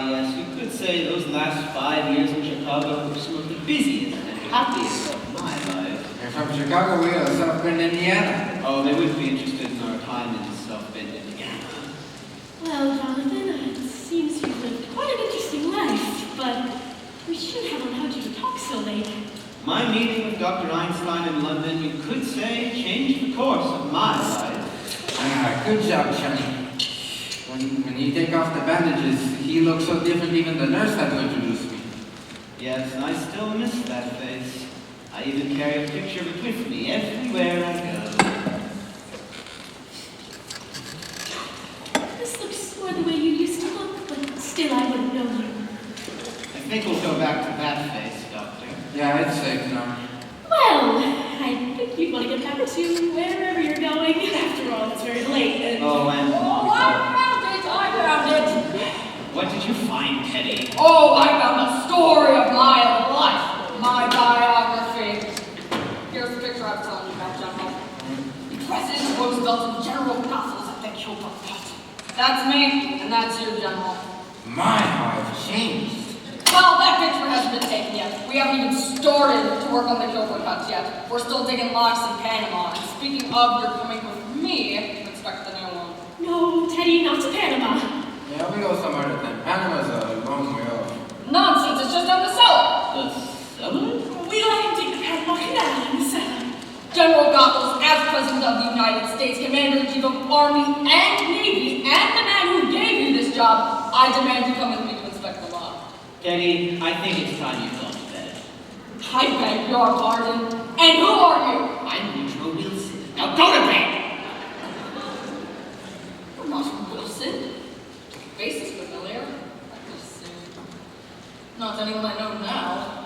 S9: Yes, you could say those last 5 years in Chicago were some of the busiest and happiest of my life.
S8: You're from Chicago, we are South Bend, Indiana.
S9: Oh, they would be interested in our time in South Bend, Indiana.
S3: Well, Jonathan, it seems you've lived quite an interesting life, but we shouldn't have allowed you to talk so late.
S9: My meeting with Dr. Einstein in London, you could say, changed the course of my life.
S8: Good job, Johnny. When you take off the bandages, he looks so different even the nurse had to introduce me.
S9: Yes, and I still miss that face. I even carry a picture of it with me everywhere I go.
S3: This looks more the way you used to look, but still I wouldn't know you.
S9: I think we'll go back to that face, Doctor.
S8: Yeah, it's safe now.
S3: Well, I think you'd want to get back to wherever you're going. After all, it's very late. And
S9: Oh, and
S6: Oh, I found it.
S9: what did you find, Teddy?
S6: Oh, I found the story of my life, my biography. Here's the picture I was telling you about, General. President Roosevelt and General Goethals at the Cuba Cut. That's me, and that's you, General.
S8: My, how I've changed.
S6: Well, that picture hasn't been taken yet. We haven't even started to work on the Cuba Cuts yet. We're still digging locks in Panama. And speaking of, you're coming with me to inspect the new one.
S3: no, Teddy, not to Panama.
S8: Yeah, we go somewhere to then. Panama's a long way off.
S6: Nonsense, it's just down the cellar.
S9: The cellar?
S3: We let him dig the Panama Canal in the cellar.
S6: General Goethals, as President of the United States, Commander-in-Chief of Army and Navy, and the man who gave you this job, I demand you come with me to inspect the lot.
S9: Teddy, I think it's time you gone to bed.
S6: I beg your pardon. And who are you?
S9: I'm Woodrow Wilson. Now go to bed!
S6: You're not Wilson. Face is familiar. Let me see. Not anyone I know now.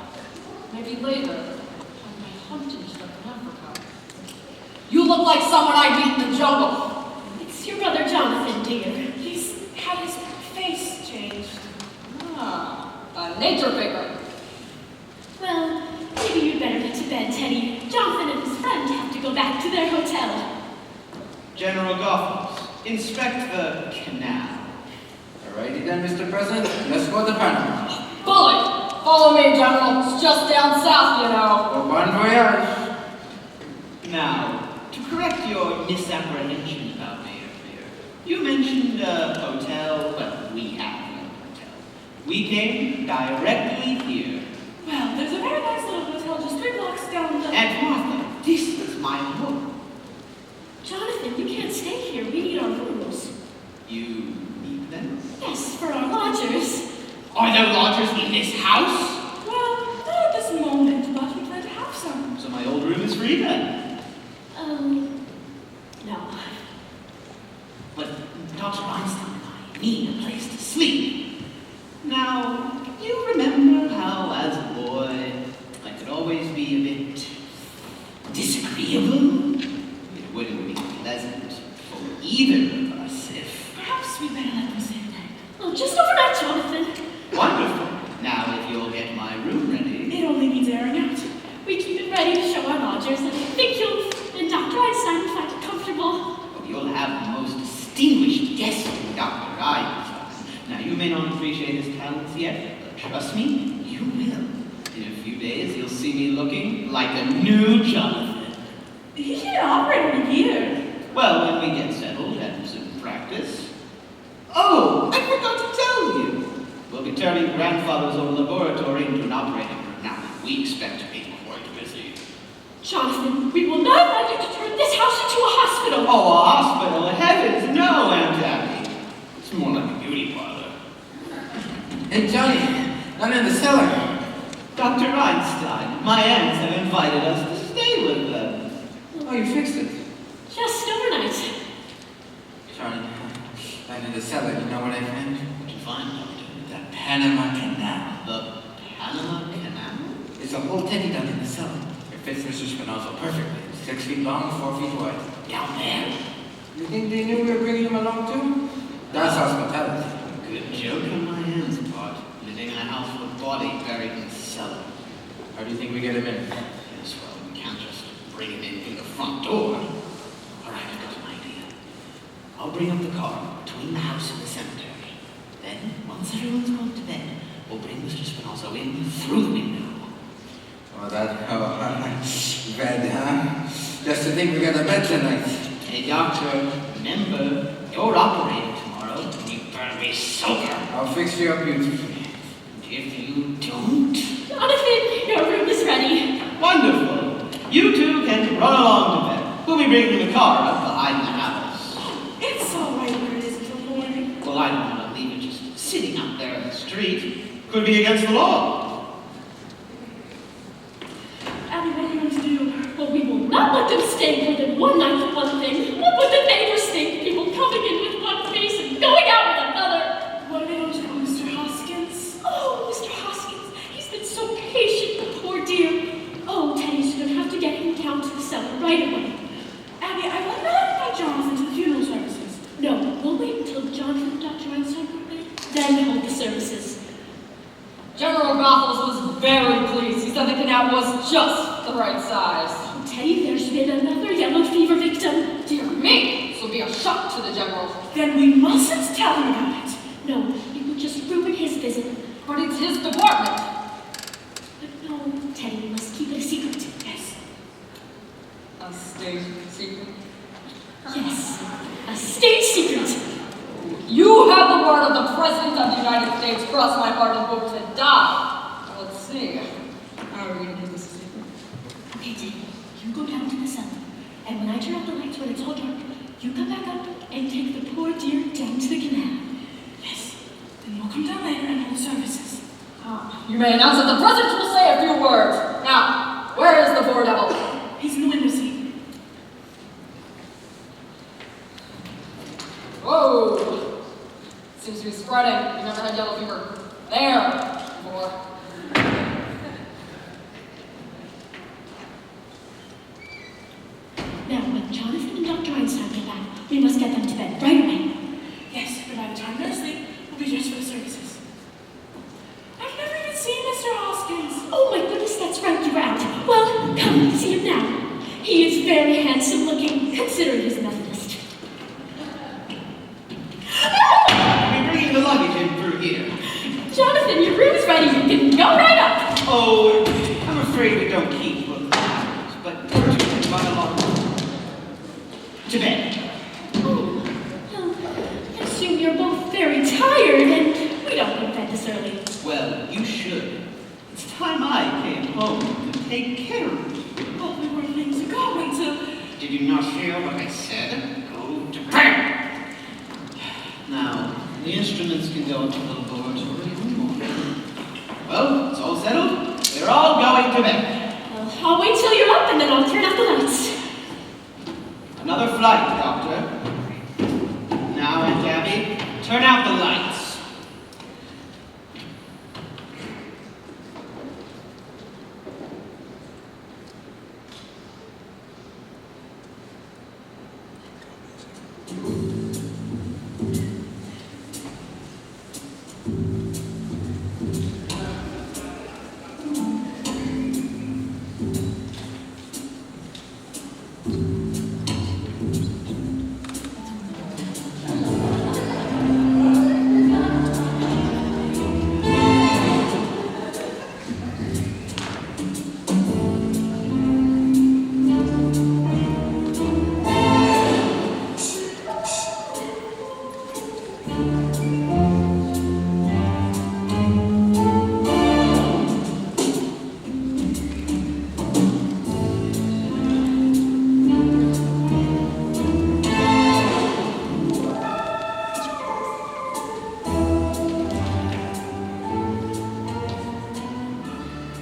S6: Maybe later. On my hunting trip in Africa. You look like someone I meet in the jungle.
S3: It's your brother Jonathan, dear. He's had his face changed.
S6: Ah, a nature picker.
S3: Well, maybe you'd better get to bed, Teddy. Jonathan and his friend have to go back to their hotel.
S9: General Goethals, inspect the canal.
S8: Alrighty then, Mr. President, let's go to Panama.
S6: Bully! Follow me, General. It's just down south, you know.
S8: Oh, bon voyage.
S9: Now, to correct your misapprehension about Mayor Fear, you mentioned a hotel. Well, we have no hotel. We came directly here.
S3: Well, there's a very nice little hotel just 3 blocks down the...
S9: Aunt Martha, this is my home.
S3: Jonathan, you can't stay here. We need our rooms.
S9: You need them?
S3: Yes, for our lodgers.
S9: Are there lodgers in this house?
S3: Well, not at this moment, but we plan to have some.
S9: So my old room is free then.
S3: No.
S9: But Dr. Einstein and I need a place to sleep. Now, you remember how, as a boy, I could always be a bit disagreeable. agreeable? It wouldn't be pleasant for either of us if...
S4: Perhaps we better let them stay the night.
S3: Oh, just overnight, Jonathan.
S9: Wonderful. Now, if you'll get my room ready...
S4: It only needs airing out.
S3: We keep it ready to show our lodgers, and I think you'll and Dr. Einstein will find it comfortable.
S9: Oh, you'll have the most distinguished guest, Dr. Einstein. Now, you may not appreciate his talents yet, but trust me, you will. In a few days, you'll see me looking like a new Jonathan.
S4: He can't operate in a year.
S9: Well, when we get settled and some practice... Oh, I forgot to tell you. We'll be turning grandfather's old laboratory into an operating room. Now, we expect to be quite busy.
S3: Jonathan, we will not allow you to turn this house into a hospital.
S9: Oh, a hospital? Heavens, no, Aunt Abby. It's more like a beauty parlor.
S8: Hey, Johnny, down in the cellar.
S9: Dr. Einstein, my aunts have invited us to stay with them.
S8: Oh, you fixed it.
S3: Just overnight.
S8: Johnny, down in the cellar, you know what I found?
S9: What'd you find, Doctor?
S8: The Panama Canal.
S9: The Panama Canal?
S8: It's a whole teddy down in the cellar. It fits Mr. Spinoza perfectly. 6 feet long, 4 feet wide.
S9: Down there?
S8: You think they knew we were bringing him along too? That's hospitality.
S9: Good joke on my aunt's part. Living in a house with a body buried in the cellar.
S8: How do you think we get him in?
S9: Yes, well, we can't just bring him in through the front door. All right, I've got an idea. I'll bring up the car between the house and the cemetery. Then, once everyone's gone to bed, we'll bring Mr. Spinoza in through the window.
S8: Oh, bed, huh? Just to think we got a bed tonight.
S9: Hey, doctor, remember, you're operating tomorrow, and you better be sober.
S8: I'll fix you up beautifully.
S9: And if you don't...
S3: Jonathan, your room is ready.
S9: Wonderful. You two can run along to bed. We'll be bringing the car up behind the house.
S4: It's all right where it is until morning.
S9: Well, I don't want to leave it just sitting out there in the street. Could be against the law.
S4: Abby, what are you going to do?
S3: Well, we will not let them stay more than one night for one thing. What would the neighbors think? People coming in with one face and going out with another.
S4: What are they going to do, Mr. Hoskins?
S3: Oh, Mr. Hoskins, he's been so patient, the poor dear. Oh, Teddy's going to have to get him down to the cellar right away.
S4: Abby, I will not invite Jonathan to the funeral services.
S3: No, we'll wait until Jonathan and Dr. Einstein are ready, then hold the services.
S6: General Gothels was very pleased. He said the canal was just the right size.
S3: Oh, Teddy, there's been another yellow fever victim.
S6: Dear me, this will be a shock to the general.
S4: Then we mustn't tell him about it.
S3: No, it would just ruin his visit.
S6: But it's his department.
S3: But no, Teddy, we must keep it a secret.
S4: Yes.
S6: A state secret.
S3: Yes, a state secret.
S6: You have the word of the President of the United States. Cross my heart and hope to die. Let's see. How are we going to do this a secret?
S3: Okay, Teddy, you go down to the cellar. And when I turn off the lights when it's all dark, you come back up and take the poor dear down to the canal.
S4: Yes. Then we'll come down later and hold services.
S6: You may announce that the President will say a few words. Now, where is the poor devil?
S4: He's in the window seat.
S6: Whoa! Seems to be spreading. You never had yellow fever. There! Before.
S3: Now, when Jonathan and Dr. Einstein get back, we must get them to bed right away.
S4: Yes, but by the time they're asleep, we'll be dressed for the services. I've never even seen Mr. Hoskins.
S3: Oh my goodness, that's right, you were out. Well, come, see him now. He is very handsome looking, considering he's a Methodist.
S9: We're bringing the luggage in through here.
S3: Jonathan, your room is ready. You can go right up.
S9: Oh, I'm afraid we don't keep both hours, but you can run along. To bed.
S3: Oh, well, I assume you're both very tired, and we don't go to bed this early.
S9: Well, you should. It's time I came home to take care of you.
S4: But we were meant to go until...
S9: Did you not hear what I said? Go to bed! Now, the instruments can go into the laboratory in the morning. Well, it's all settled. They're all going to bed.
S3: Well, I'll wait till you're up, and then I'll turn off the lights.
S9: Another flight, Doctor. Now, Aunt Abby, turn out the lights.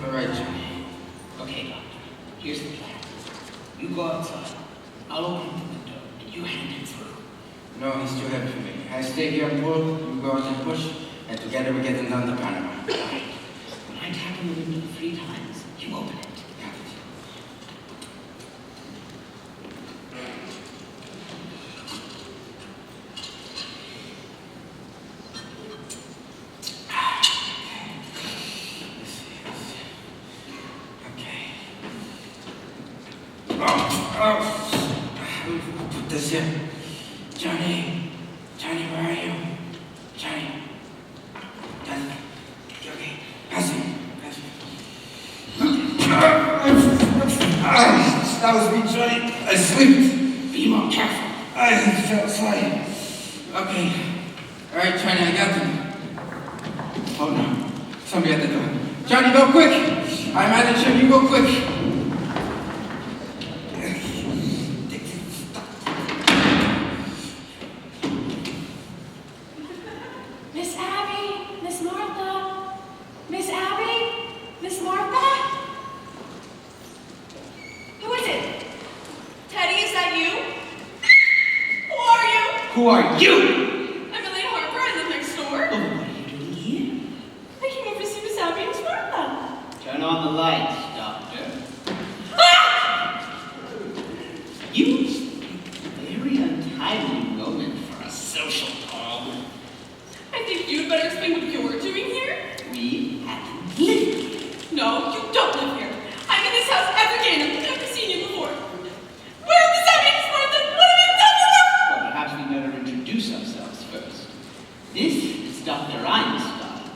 S8: All right, Johnny.
S9: Okay, Doctor. Here's the plan. You go outside. I'll open the window, and you hand him through.
S8: No, he's too heavy for me. I stay here and pull, you go out and push, and together we get him down to Panama.
S9: Right. When I tap on the window 3 times, you open it.
S8: Got it. Okay. We'll put this in. Johnny, where are you? Johnny. Okay. Pass it. That was me, Johnny. I slipped.
S9: Be more careful.
S8: I fell aside. Okay. All right, Johnny, I got them. Oh no. Somebody at the door. Johnny, go quick. I manage him. You go quick.
S3: Miss Abby, Miss Martha, Miss Abby, Miss Martha.
S2: Who is it? Teddy, is that you? Who are you?
S9: Who are you?
S2: I'm Elaine Harper. I live next door.
S9: Oh, what are you doing here?
S2: I came over to see Miss Abby and Miss Martha.
S9: Turn on the lights, Doctor.
S2: Ah!
S9: You very untimely moment for a social call.
S2: I think you'd better explain what you're doing here.
S9: We haven't lived.
S2: No, you don't live here. I'm in this house every day and I've never seen you before. Where are Miss Abby and Miss Martha? What have you done to them?
S9: Well, perhaps we better introduce ourselves first. This is Dr. Einstein,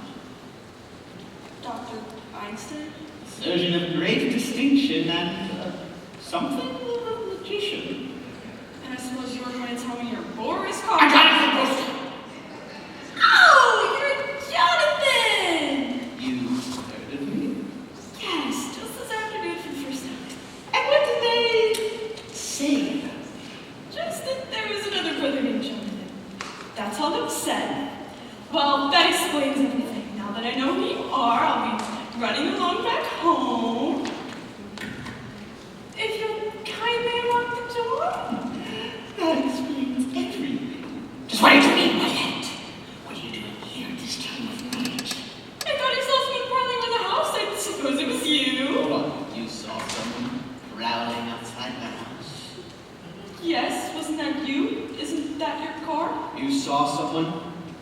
S2: Dr. Einstein?
S9: surgeon of great distinction and something of a magician.
S2: And I suppose you were going to tell me you're Boris Karloff.
S9: I got it from Bristol.
S2: Oh, you're Jonathan!
S9: You heard of me?
S2: Yes, just this afternoon for the first time.
S9: And what did they say?
S2: Just that there was another brother named Jonathan. That's all that was said. Well, that explains everything. Now that I know who you are, I'll be running along back home. If you'll kindly unlock the door.
S9: That explains everything. Just what do you mean by that? What are you doing here at this time of night?
S2: I thought I saw someone prowling around the house. I suppose it was you.
S9: Hold on. You saw someone prowling outside the house?
S2: Yes, wasn't that you? Isn't that your car?
S9: You saw someone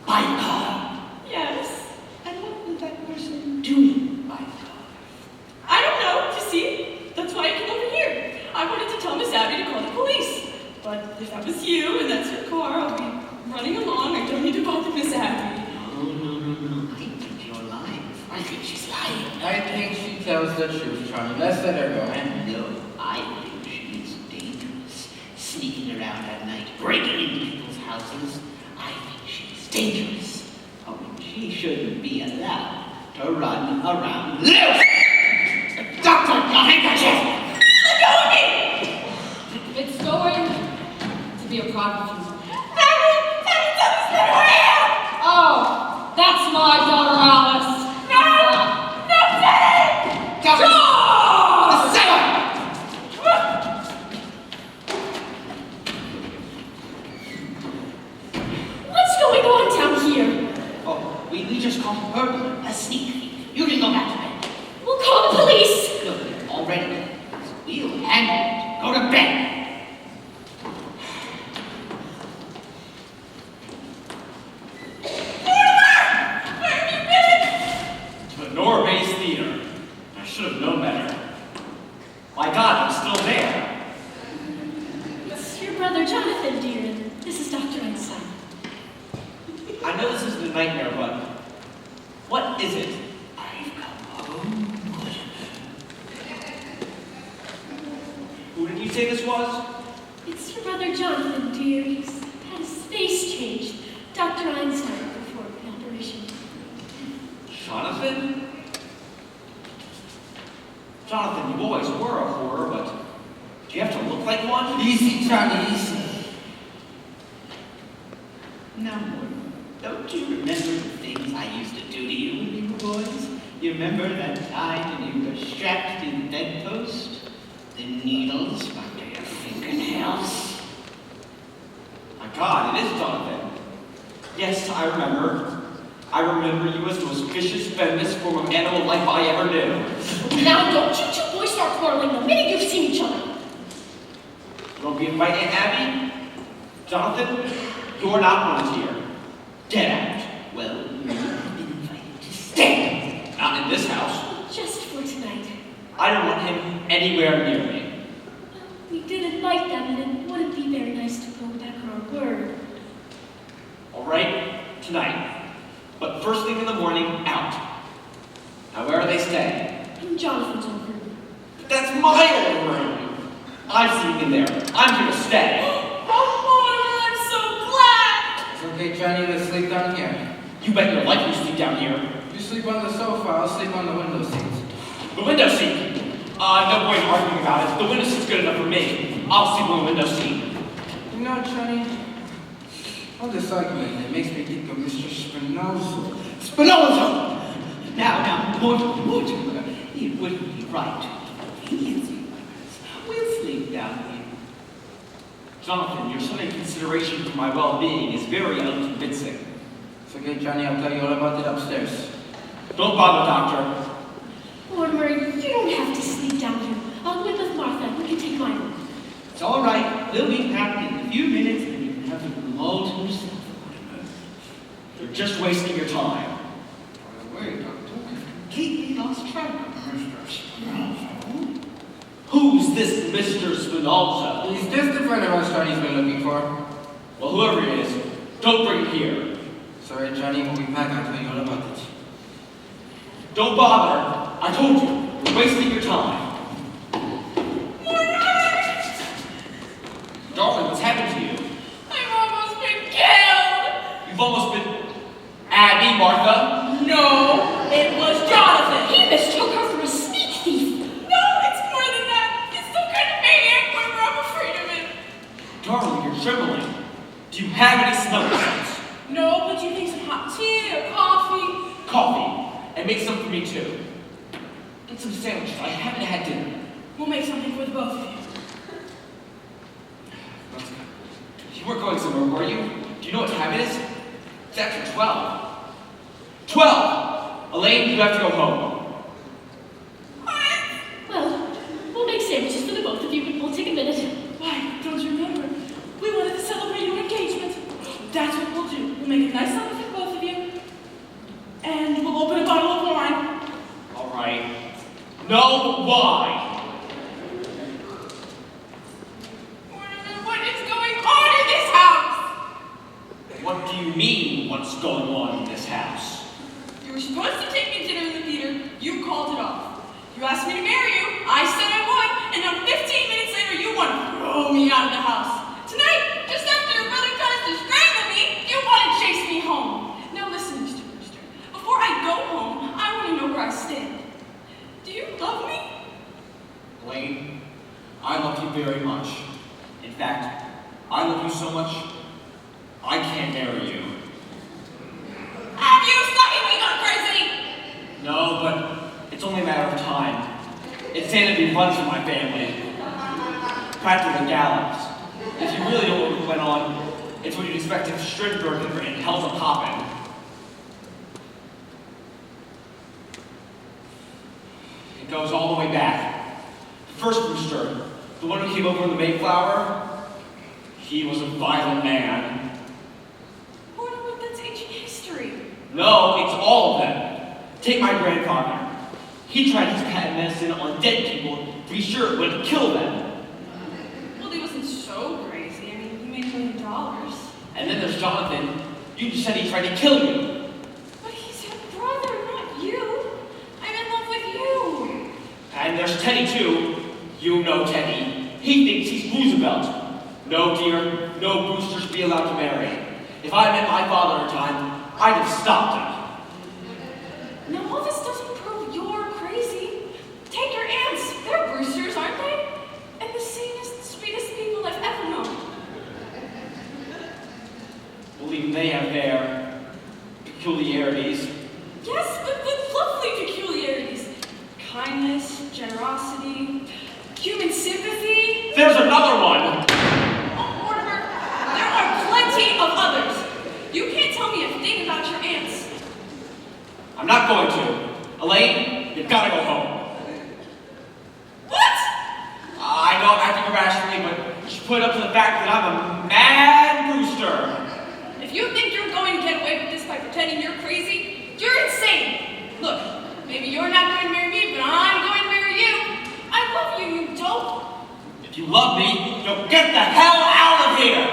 S9: by car?
S2: Yes.
S9: And what was that person doing by car?
S2: I don't know. You see? That's why I came over here. I wanted to tell Miss Abby to call the police. But if that was you and that's your car, I'll be running along. I don't need to bother Miss Abby.
S9: No. I think you're lying. I think she's lying.
S8: I think she tells the truth, Johnny. Let's let her go, eh?
S9: No, I think she's dangerous. Sneaking around at night, breaking into people's houses. I think she's dangerous. Oh, and she shouldn't be allowed to run around loose! Doctor, your handkerchief! Let go of me!
S6: It's going to be a problem. Oh, that's my daughter Alice.
S3: What's going on down here?
S9: Oh, we just caught a burglar, a sneak thief. You can go back to bed.
S3: We'll call the police.
S9: Look, they're already dead. We'll handle it. Go to bed.
S7: The Nor-Base Theater. I should have known better. My God, I'm still there.
S3: brother Jonathan, dear. This is Dr. Einstein.
S7: I know this isn't a nightmare, but what is it?
S9: I've come home.
S7: Who did you say this was?
S3: It's your brother Jonathan, dear. He's had his face changed. Dr. Einstein performed the operation.
S7: Jonathan? Jonathan, you always were a horror, but do you have to look like one?
S8: Easy, Johnny, easy.
S9: Now, Morton, don't you remember the things I used to do to you when we were boys? You remember that time when you were strapped to the bedpost? The needles under your fingernails?
S7: My God, it is Jonathan. Yes, I remember. I remember you as the most vicious, venomous form of animal life I ever knew.
S3: Now don't you two boys start quarreling the minute you've seen each other.
S7: You won't be invited, Aunt Abby? Jonathan, you're not wanted here. Get out.
S9: Well, you've been invited to stay.
S7: Not in this house.
S3: Just for tonight.
S7: I don't want him anywhere near me.
S3: We did invite them, and it wouldn't be very nice to go back on our word.
S7: All right, tonight. But first thing in the morning, out. Now, where are they staying?
S3: In Jonathan's old room.
S7: That's my old room. I'm sleeping there. I'm here to stay.
S2: Oh, I'm so glad!
S8: It's okay, Johnny, let's sleep down here.
S7: You bet your life you sleep down here.
S8: You sleep on the sofa, I'll sleep on the window seat.
S7: The window seat. No point arguing about it. The window seat's good enough for me. I'll sleep on the window seat.
S8: You know, Johnny, all this argument, it makes me think of Mr. Spinoza.
S9: Spinoza! Now, Mortimer, it wouldn't be right to inconvenience you like this. We'll sleep down here.
S7: Jonathan, your sudden consideration for my well-being is very unconvincing.
S8: It's okay, Johnny, I'll tell you all about it upstairs.
S7: Don't bother, Doctor.
S3: Mortimer, you don't have to sleep down here. I'll live with Martha. We can take my room.
S9: It's all right. We'll be back in a few minutes and you can have the room all to yourself, Mortimer.
S7: You're just wasting your time.
S8: Wait, Doctor.
S9: Completely lost track of Mr. Spinoza.
S7: Who's this Mr. Spinoza?
S8: Is this the friend of ours Johnny's been looking for?
S7: Well, whoever it is, don't bring it here.
S8: Sorry, Johnny, we'll be back. I'll tell you all about it.
S7: Don't bother. I told you, you're wasting your time. Darling, what's happened to you?
S2: I've almost been killed!
S7: You've almost been... Abby, Martha?
S2: No, it was Jonathan!
S3: He mistook her for a sneak thief.
S2: No, it's more than that. It's some kind of maniac, Mortimer. I'm afraid of it.
S7: Darling, you're trembling. Do you have any smell sense?
S2: No, but you think some hot tea or coffee?
S7: Coffee. And make some for me, too. Get some sandwiches. I haven't had dinner.
S2: We'll make something for the both of you.
S7: You weren't going somewhere, were you? Do you know what time it is? It's after 12. 12! Elaine, you have to go home.
S3: Well, we'll make sandwiches for the both of you, but we'll take a minute.
S2: Why, don't you remember? We wanted to celebrate your engagement. That's what we'll do. We'll make a nice supper for both of you. And we'll open a bottle of wine.
S7: All right. No wine!
S2: What is going on in this house?
S7: What do you mean, what's going on in this house?
S2: You were supposed to take me to dinner in the theater. You called it off. You asked me to marry you. I said I would. And now 15 minutes later, you want to throw me out of the house. Tonight, just after your brother tries to strangle me, you want to chase me home. Now listen, Mr. Brewster. Before I go home, I want to know where I stand. Do you love me?
S7: Elaine, I love you very much. In fact, I love you so much, I can't marry you.
S2: Have you slightly gone crazy?
S7: No, but it's only a matter of time. Insanity runs in my family. Practically gallows. If you really don't know what went on, it's what you'd expect if Strindberg had written Hell's a Poppin'. It goes all the way back. The first Brewster, the one who came over in the Mayflower, he was a violent man.
S2: Mortimer, that's ancient history.
S7: No, it's all of them. Take my grandfather. He tried his patent medicine on dead people to be sure it wouldn't kill them.
S2: Well, he wasn't so crazy. I mean,
S7: Jonathan. You just said he tried to kill you.
S2: But he's your brother, not you. I'm in love with you.
S7: And there's Teddy, too. You know Teddy. He thinks he's Roosevelt. No, dear, no Brewsters be allowed to marry. If I met my father in time, I'd have stopped him.
S2: Now, all this doesn't prove you're crazy. Take your aunts. They're Brewsters, aren't they? And the sanest, sweetest people I've ever known.
S7: Believe they have their peculiarities.
S2: Yes, but with lovely peculiarities. Kindness, generosity, human sympathy.
S7: There's another one!
S2: Oh, Mortimer, there are plenty of others. You can't tell me a thing about your aunts.
S7: I'm not going to. Elaine, you've got to go home.
S2: What?
S7: I know I'm acting irrationally, but you should put up to the fact that I'm a mad Brewster.
S2: If you think you're going to get away with this by pretending you're crazy, you're insane. Look, maybe you're not going to marry me, but I'm going to marry you. I love you, you dope.
S7: If you love me, you'll get the hell out of here!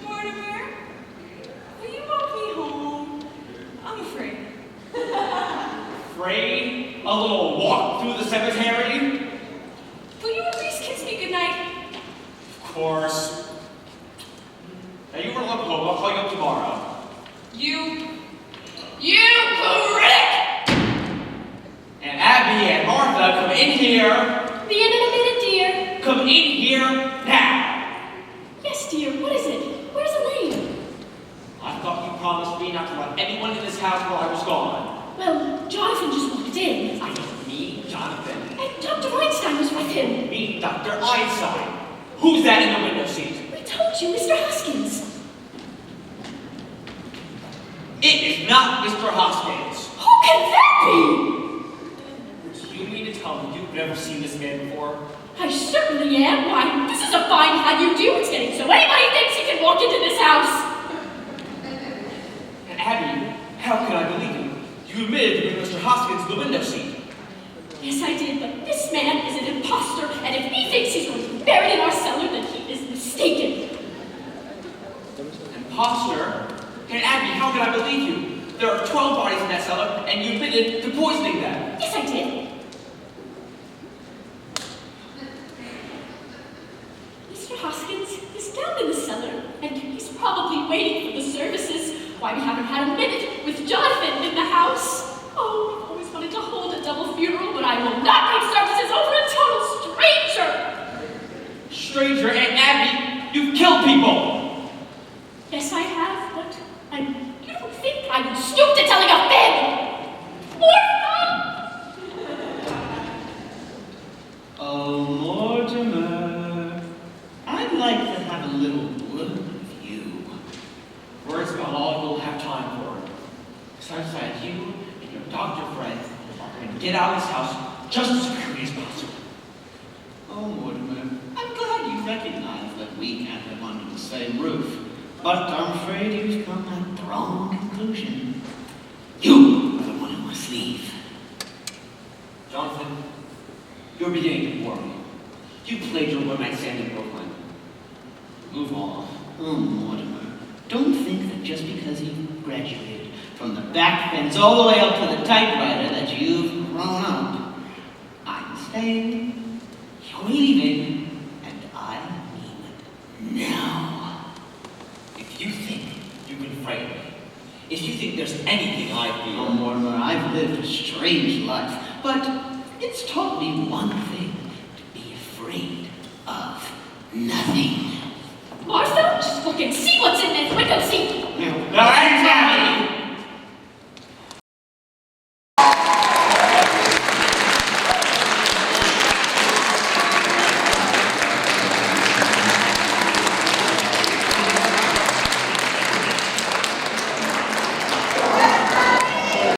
S2: Mortimer, will you walk me home? I'm afraid.
S7: Afraid? A little walk through the cemetery?
S2: Will you at least kiss me goodnight?
S7: Of course. Now you run along home, I'll call you up tomorrow.
S2: You prick!
S7: And Abby and Martha, come in here.
S3: Be in a minute, dear.
S7: Come in here now.
S3: Yes, dear, what is it? Where's Elaine?
S7: I thought you promised me not to let anyone in this house while I was gone.
S3: Well, Jonathan just walked in.
S7: I don't need Jonathan.
S3: And Dr. Einstein was with him.
S7: Me, Dr. Einstein. Who's that in the window seat?
S3: We told you, Mr. Hoskins.
S7: It is not Mr. Hoskins.
S3: Who can that be?
S7: Do you mean to tell me you've never seen this man before?
S3: I certainly am. Why, this is a fine how you do. It's getting so anybody thinks he can walk into this house.
S7: And Abby, how can I believe you? You admitted to bring Mr. Hoskins to the window seat.
S3: Yes, I did, but this man is an imposter, and if he thinks he's going to be buried in our cellar, then he is mistaken.
S7: Imposter? And Abby, how can I believe you? There are 12 bodies in that cellar, and you admitted to poisoning them.
S3: Yes, I did. Mr. Hoskins is down in the cellar, and he's probably waiting for the services. Why, we haven't had a minute with Jonathan in the house. Oh, I've always wanted to hold a double funeral, but I will not make services over a total stranger.
S7: Stranger, and Abby, you've killed people.
S3: Yes, I have, but you don't think I would stoop to telling a fib? Martha!
S9: Oh, Mortimer, I'd like to have a little word with you.
S7: Words about all you'll have time for.
S9: Besides that, you and your doctor friend are going to get out of this house just as quickly as possible. Oh, Mortimer, I'm glad you recognize that we can't live under the same roof. But I'm afraid you've come at the wrong conclusion. You are the one who must leave.
S7: Jonathan, you're beginning to worry. You played your one-night stand in Brooklyn. Move on.
S9: Oh, Mortimer, don't think that just because you graduated from the back fence all the way up to the typewriter that you've grown up. I'm staying, you're leaving, and I mean it now.
S7: If you think you can frame me, if you think there's anything I
S9: Oh,
S7: feel,
S9: Mortimer, I've lived a strange life, but it's taught me one thing, to be afraid of nothing.
S3: Martha, just look and see what's in that window seat.
S9: Now, I'm